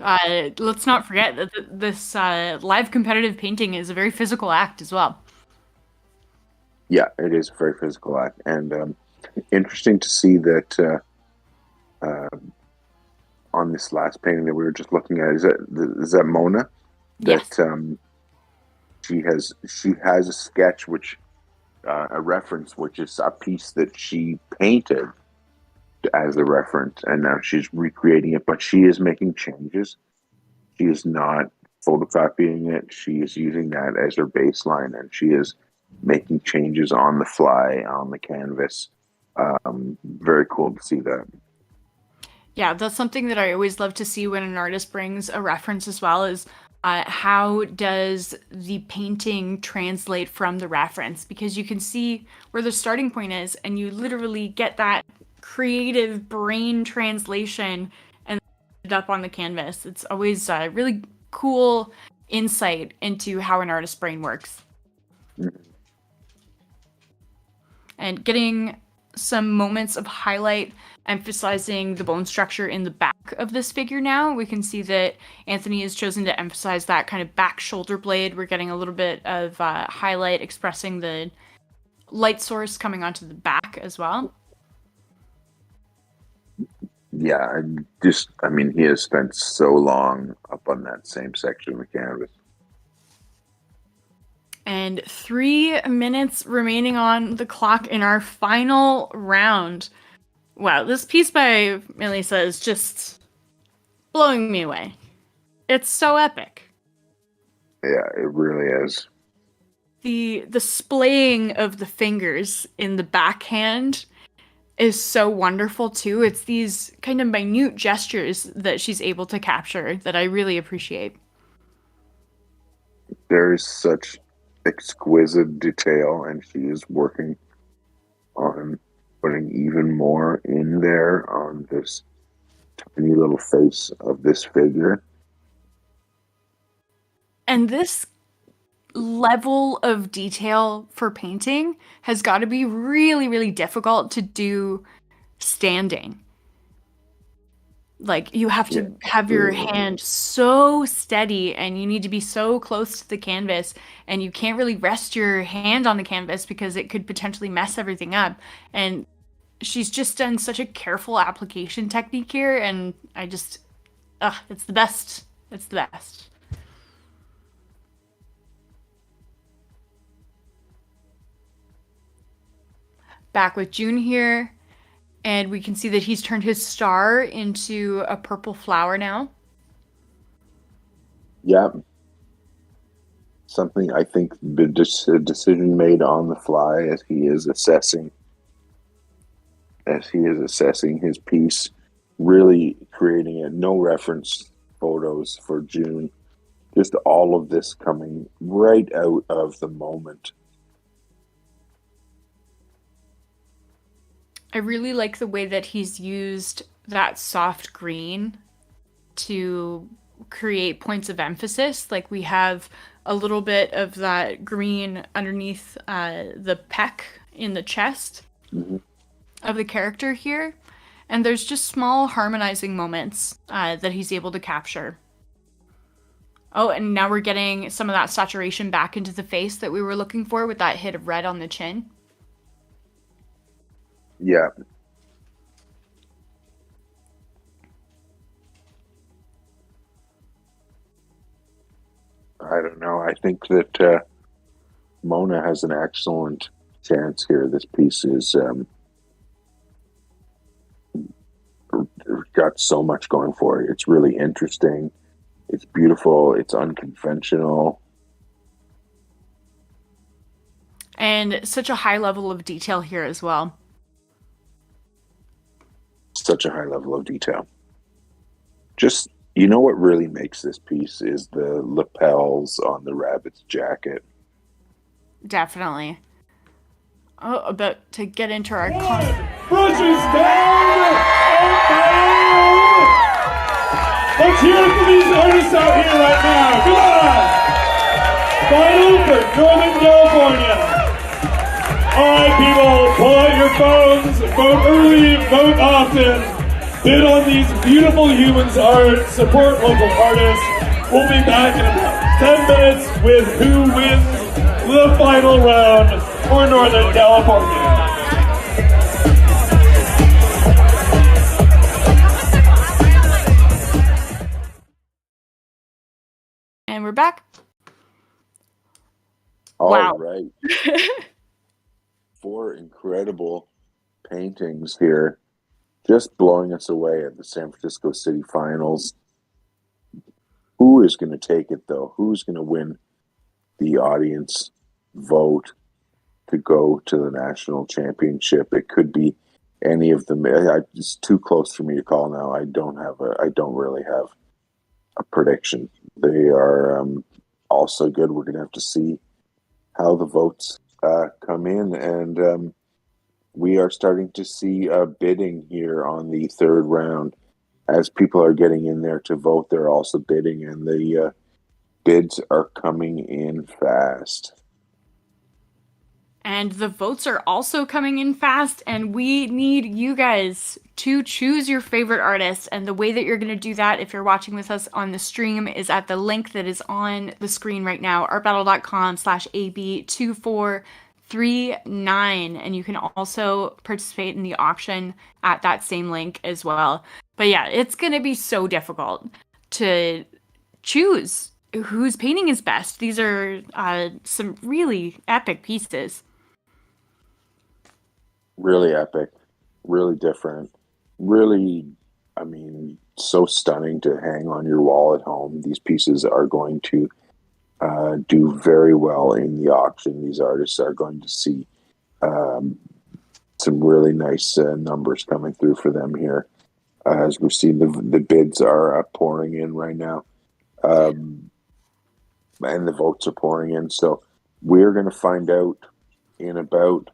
C: let's not forget that this live competitive painting is a very physical act as well.
E: Yeah, it is a very physical act. And interesting to see that on this last painting that we were just looking at, is that Mona?
C: Yes.
E: That she has a sketch, which a reference, which is a piece that she painted as a reference, and now she's recreating it, but she is making changes. She is not photocopying it. She is using that as her baseline, and she is making changes on the fly on the canvas. Very cool to see that.
C: Yeah, that's something that I always love to see when an artist brings a reference as well, is how does the painting translate from the reference? Because you can see where the starting point is, and you literally get that creative brain translation and it up on the canvas. It's always a really cool insight into how an artist's brain works.
E: Mm-hmm.
C: And getting some moments of highlight emphasizing the bone structure in the back of this figure now. We can see that Anthony has chosen to emphasize that kind of back shoulder blade. We're getting a little bit of highlight expressing the light source coming onto the back as well.
E: Yeah, he has spent so long up on that same section of the canvas.
C: And 3 minutes remaining on the clock in our final round. Wow, this piece by Malisa is just blowing me away. It's so epic.
E: Yeah, it really is.
C: The splaying of the fingers in the backhand is so wonderful too. It's these kind of minute gestures that she's able to capture that I really appreciate.
E: There is such exquisite detail, and she is working on putting even more in there on this tiny little face of this figure.
C: And this level of detail for painting has got to be really, really difficult to do standing. Like, you have to have your hand so steady, and you need to be so close to the canvas, and you can't really rest your hand on the canvas because it could potentially mess everything up. And she's just done such a careful application technique here, and I just, it's the best. It's the best. Back with Jun here, and we can see that he's turned his star into a purple flower now.
E: Yeah. Something I think a decision made on the fly as he is assessing his piece, really creating it. No reference photos for June. Just all of this coming right out of the moment.
C: I really like the way that he's used that soft green to create points of emphasis. Like, we have a little bit of that green underneath the pec in the chest of the character here. And there's just small harmonizing moments that he's able to capture. Oh, and now we're getting some of that saturation back into the face that we were looking for with that hit of red on the chin.
E: Yeah. I don't know. I think that Mona has an excellent chance here. This piece is got so much going for it. It's really interesting. It's beautiful. It's unconventional.
C: And such a high level of detail here as well.
E: Such a high level of detail. Just, you know what really makes this piece is the lapels on the rabbit's jacket.
C: Definitely. Oh, about to get into our
B: Brushes down and down. Let's hear it for these artists out here right now. Come on. Final for Northern California. All right, people, pull out your phones. Vote early, vote often. Bid on these beautiful humans art. Support local artists. We'll be back in about 10 minutes with who wins the final round for Northern California.
C: And we're back.
E: All right. 4 incredible paintings here, just blowing us away at the San Francisco City Finals. Who is going to take it, though? Who's going to win the audience vote to go to the national championship? It could be any of them. It's too close for me to call now. I don't really have a prediction. They are all so good. We're going to have to see how the votes come in, and we are starting to see bidding here on the third round. As people are getting in there to vote, they're also bidding, and the bids are coming in fast.
C: And the votes are also coming in fast, and we need you guys to choose your favorite artist. And the way that you're going to do that, if you're watching with us on the stream, is at the link that is on the screen right now, artbattle.com/AB2439. And you can also participate in the auction at that same link as well. But yeah, it's going to be so difficult to choose whose painting is best. These are some really epic pieces.
E: Really epic, really different, really, I mean, so stunning to hang on your wall at home. These pieces are going to do very well in the auction. These artists are going to see some really nice numbers coming through for them here. As we see, the bids are pouring in right now. And the votes are pouring in. So we're going to find out in about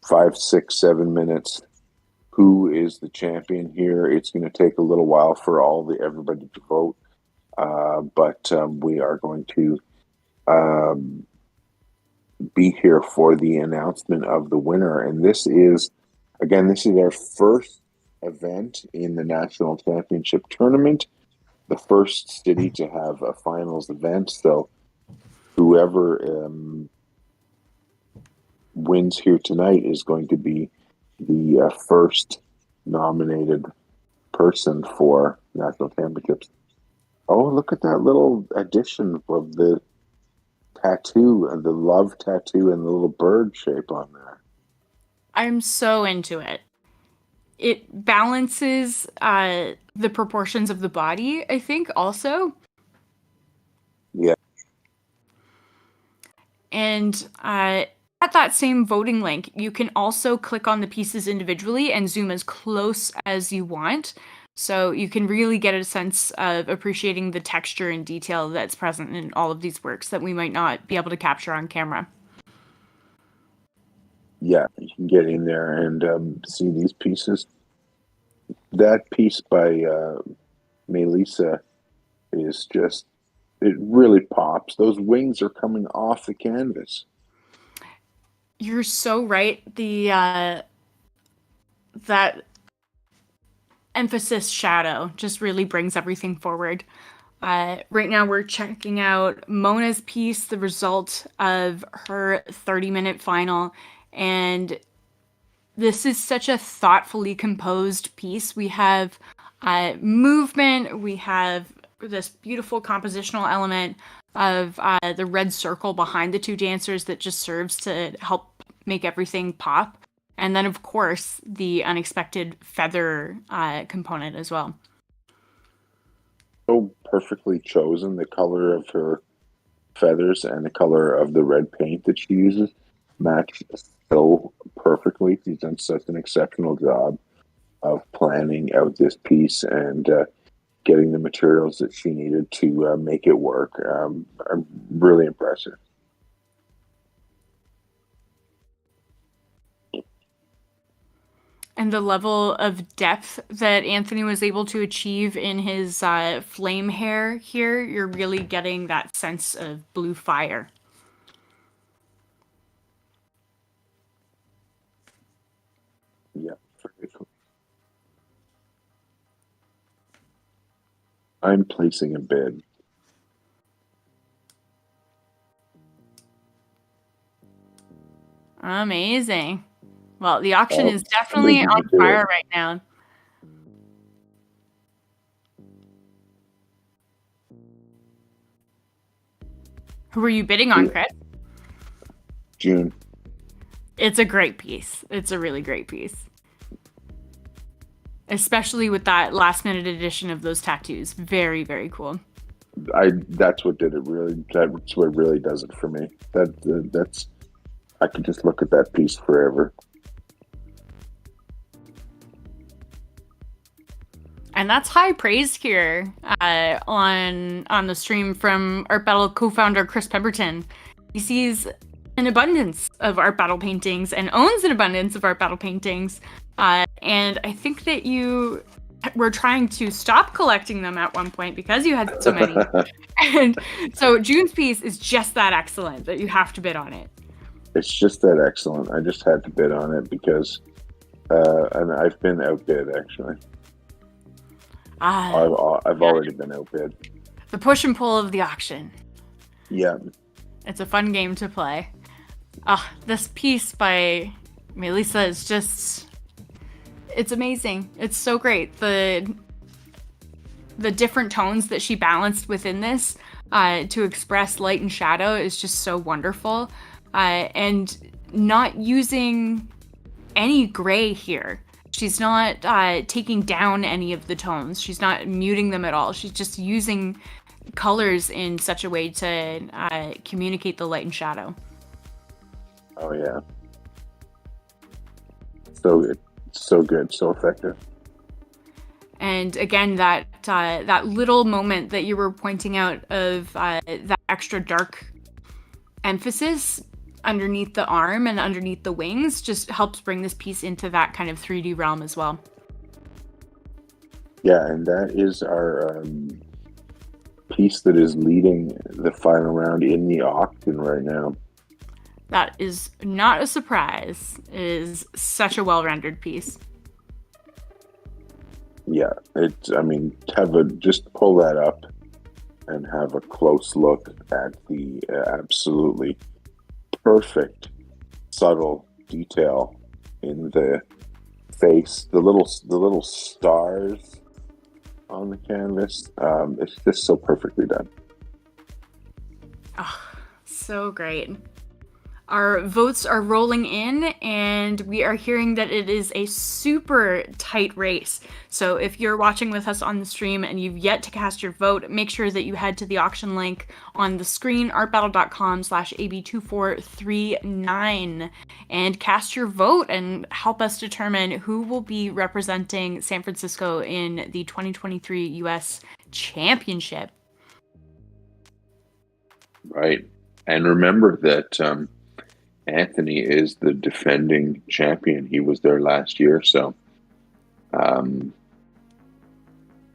E: 5, 6, 7 minutes who is the champion here. It's going to take a little while for everybody to vote, but we are going to be here for the announcement of the winner. And this is our first event in the national championship tournament, the first city to have a finals event. So whoever wins here tonight is going to be the first nominated person for national championships. Oh, look at that little addition of the tattoo, and the love tattoo, and the little bird shape on there.
C: I'm so into it. It balances the proportions of the body, I think, also.
E: Yeah.
C: And at that same voting link, you can also click on the pieces individually and zoom as close as you want. So you can really get a sense of appreciating the texture and detail that's present in all of these works that we might not be able to capture on camera.
E: Yeah, you can get in there and see these pieces. That piece by Malisa is just, it really pops. Those wings are coming off the canvas.
C: You're so right. The that emphasis shadow just really brings everything forward. Right now we're checking out Mona's piece, the result of her 30-minute final, and this is such a thoughtfully composed piece. We have movement, we have this beautiful compositional element of the red circle behind the two dancers that just serves to help make everything pop. And then, of course, the unexpected feather component as well.
E: So perfectly chosen, the color of her feathers and the color of the red paint that she uses match so perfectly. She's done such an exceptional job of planning out this piece and getting the materials that she needed to make it work. I'm really impressive.
C: And the level of depth that Anthony was able to achieve in his flame hair here, you're really getting that sense of blue fire.
E: Yeah, very cool. I'm placing a bid.
C: Amazing. Well, the auction is definitely on fire right now. Who were you bidding on, Chris?
E: June.
C: It's a great piece. It's a really great piece. Especially with that last minute edition of those tattoos. Very, very cool.
E: That's what did it really. That's what really does it for me. That's I could just look at that piece forever.
C: And that's high praise here on the stream from Art Battle co-founder Chris Pemberton. He sees an abundance of Art Battle paintings and owns an abundance of Art Battle paintings. And I think that you were trying to stop collecting them at one point because you had so many. And so June's piece is just that excellent that you have to bid on it.
E: It's just that excellent. I just had to bid on it because and I've been outbid actually. I've already been outbid.
C: The push and pull of the auction.
E: Yeah.
C: It's a fun game to play. This piece by Malisa is just... It's amazing. It's so great. The different tones that she balanced within this to express light and shadow is just so wonderful. And not using any gray here. She's not taking down any of the tones. She's not muting them at all. She's just using colors in such a way to communicate the light and shadow.
E: Oh, yeah. So good. So good. So effective.
C: And again, that little moment that you were pointing out of that extra dark emphasis underneath the arm and underneath the wings just helps bring this piece into that kind of 3D realm as well.
E: Yeah, and that is our piece that is leading the final round in the auction right now.
C: That is not a surprise. It is such a well-rendered piece.
E: Yeah, just pull that up and have a close look at the absolutely perfect, subtle detail in the face, the little stars on the canvas. It's just so perfectly done.
C: Oh, so great. Our votes are rolling in, and we are hearing that it is a super tight race. So if you're watching with us on the stream and you've yet to cast your vote, make sure that you head to the auction link on the screen, artbattle.com/AB2439, and cast your vote and help us determine who will be representing San Francisco in the 2023 U.S. Championship.
E: Right. And remember that Anthony is the defending champion. He was there last year, so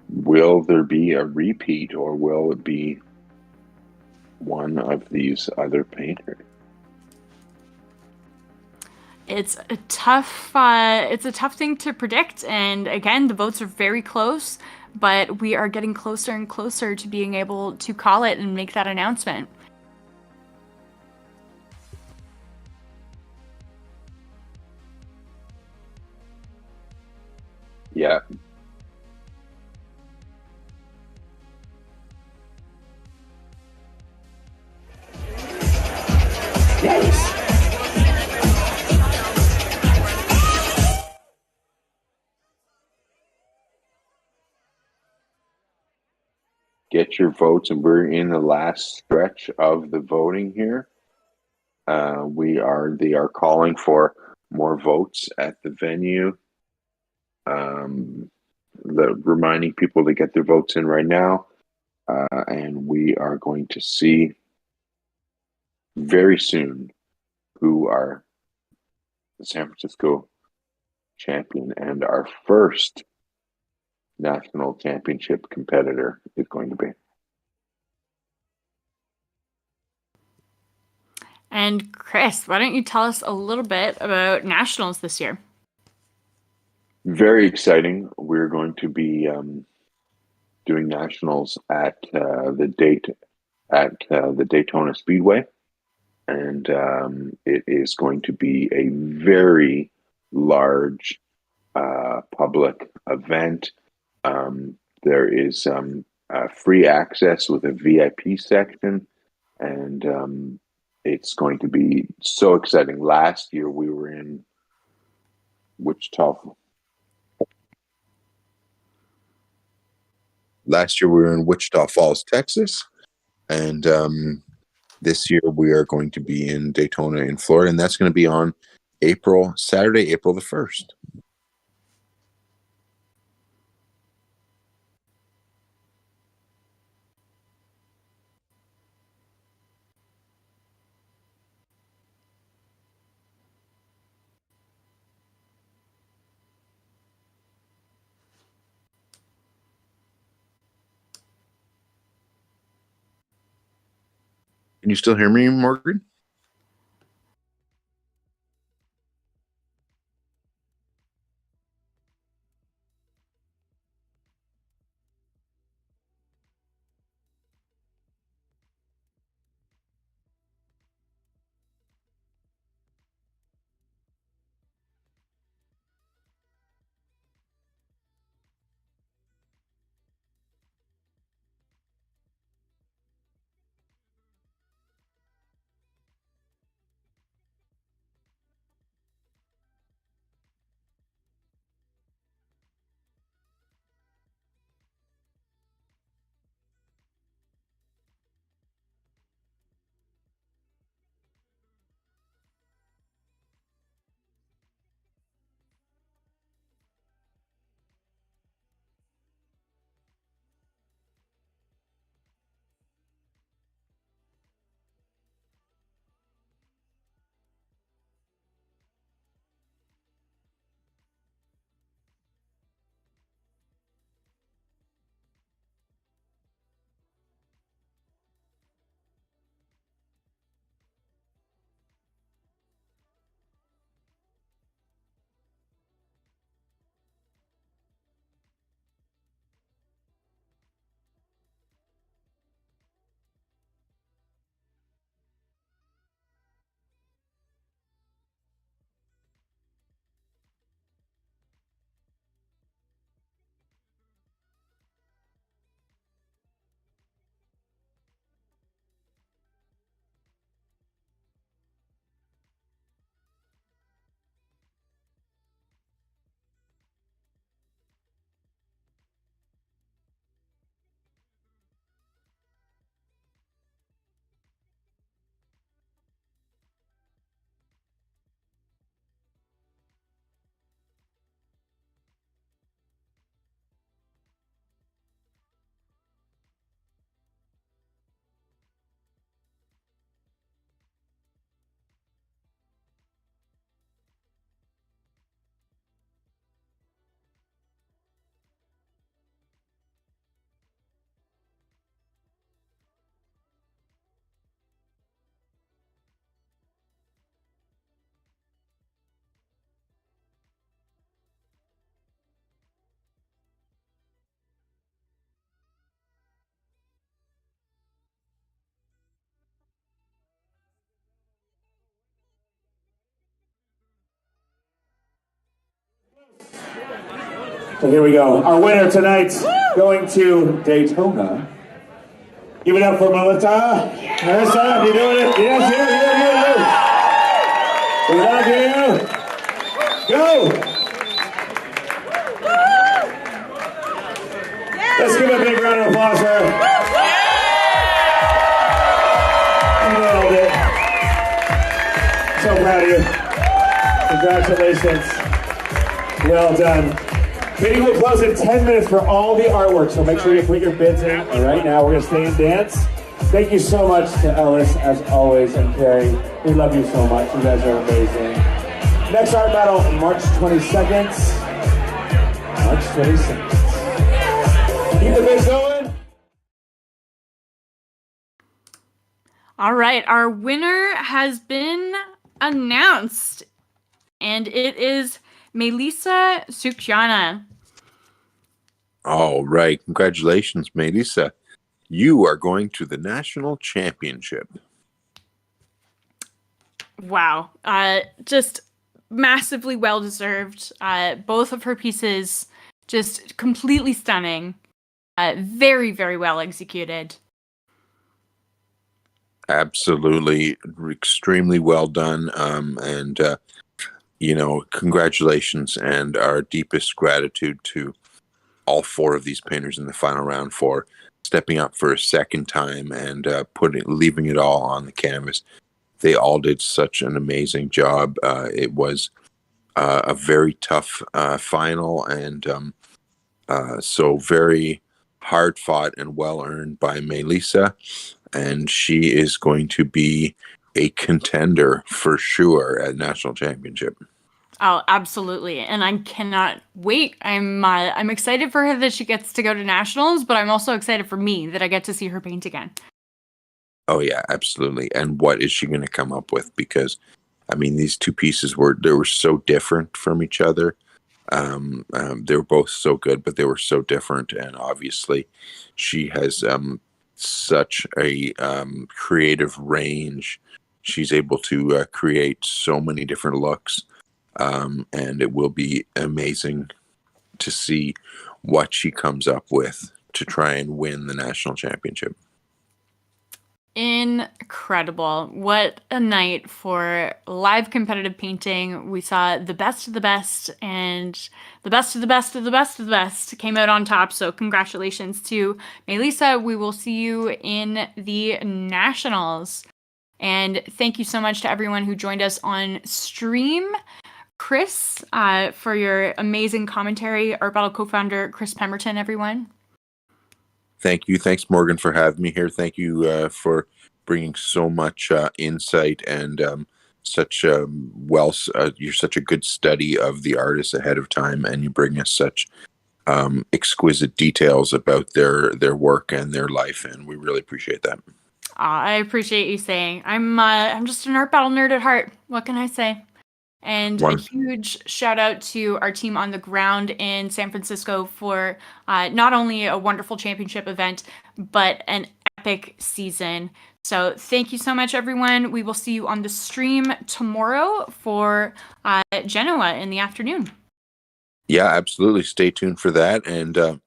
E: will there be a repeat, or will it be one of these other painters?
C: It's a tough thing to predict, and again, the votes are very close, but we are getting closer and closer to being able to call it and make that announcement.
E: Yeah.
A: Yes.
E: get your votes, and we're in the last stretch of the voting here. They are calling for more votes at the venue. Reminding people to get their votes in right now. And we are going to see very soon who are the San Francisco champion and our first national championship competitor is going to be.
C: And Chris, why don't you tell us a little bit about nationals this year?
E: Very exciting. We're going to be doing nationals at the Daytona Speedway, and it is going to be a very large public event. There is free access with a VIP section, and it's going to be so exciting. Last year we were in Wichita. Last year we were in Wichita Falls, Texas, and this year we are going to be in Daytona in Florida, and that's going to be on Saturday, April the 1st. Can you still hear me, Morgan?
A: So here we go. Our winner tonight going to Daytona. Give it up for Malisa. Vanessa, you doing it? Yes, you. Go! Let's give a big round of applause for her. everybody. Congratulations. Well done. Bidding will close in 10 minutes for all the artwork, so make sure you put your bids in right now. We're going to stay and dance. Thank you so much to Ellis, as always, and Carrie. We love you so much. You guys are amazing. Next art battle, March 22nd. March 22nd. Keep the bids going.
C: All right, our winner has been announced, and it is Malisa Suchanya.
E: All right. Congratulations, Malisa. You are going to the national championship.
C: Wow. Just massively well-deserved. Both of her pieces just completely stunning. Very, very well executed.
E: Absolutely. Extremely well done. Congratulations and our deepest gratitude to all four of these painters in the final round for stepping up for a second time and leaving it all on the canvas. They all did such an amazing job. It was a very tough final, and so very hard fought and well earned by Malisa, and she is going to be a contender for sure at national championship.
C: Oh, absolutely. And I cannot wait. I'm excited for her that she gets to go to nationals, but I'm also excited for me that I get to see her paint again.
E: Oh yeah, absolutely. And what is she going to come up with? Because I mean, these two pieces were so different from each other. They were both so good, but they were so different. And obviously she has such a creative range. She's able to create so many different looks. And it will be amazing to see what she comes up with to try and win the national championship.
C: Incredible. What a night for live competitive painting. We saw the best of the best, and the best of the best of the best of the best came out on top. So congratulations to Malisa. We will see you in the nationals. And thank you so much to everyone who joined us on stream. Chris, for your amazing commentary. Art Battle co-founder Chris Pemberton, everyone.
E: Thank you. Thanks, Morgan, for having me here. Thank you for bringing so much insight and you're such a good study of the artists ahead of time, and you bring us such exquisite details about their work and their life, and we really appreciate that.
C: I appreciate you saying. I'm just an Art Battle nerd at heart. What can I say? And a huge shout out to our team on the ground in San Francisco for not only a wonderful championship event, but an epic season. So thank you so much, everyone. We will see you on the stream tomorrow for Genoa in the afternoon.
E: Yeah, absolutely. Stay tuned for that. And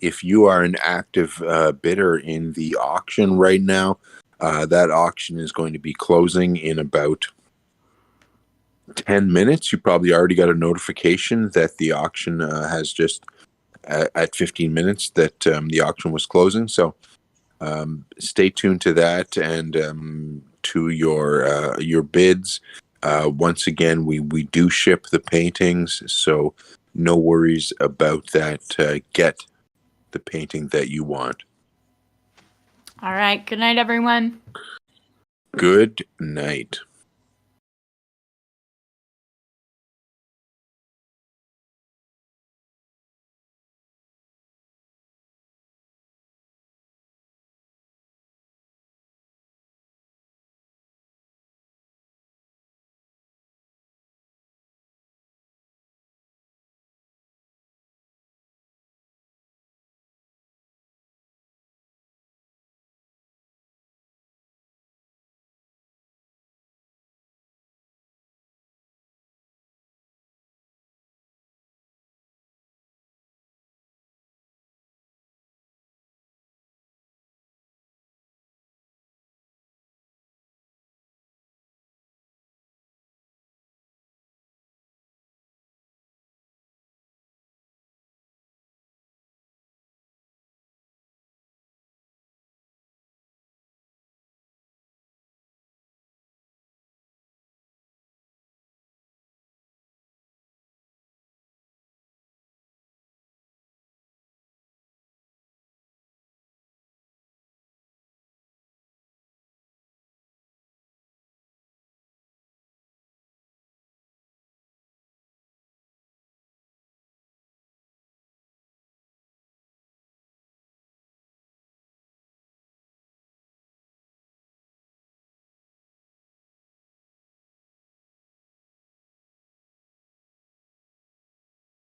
E: if you are an active bidder in the auction right now, that auction is going to be closing in about 10 minutes. You probably already got a notification that the auction has just at 15 minutes that the auction was closing. So stay tuned to that and to your bids. Once again, we do ship the paintings, so no worries about that. Get the painting that you want.
C: All right. Good night, everyone.
E: Good night.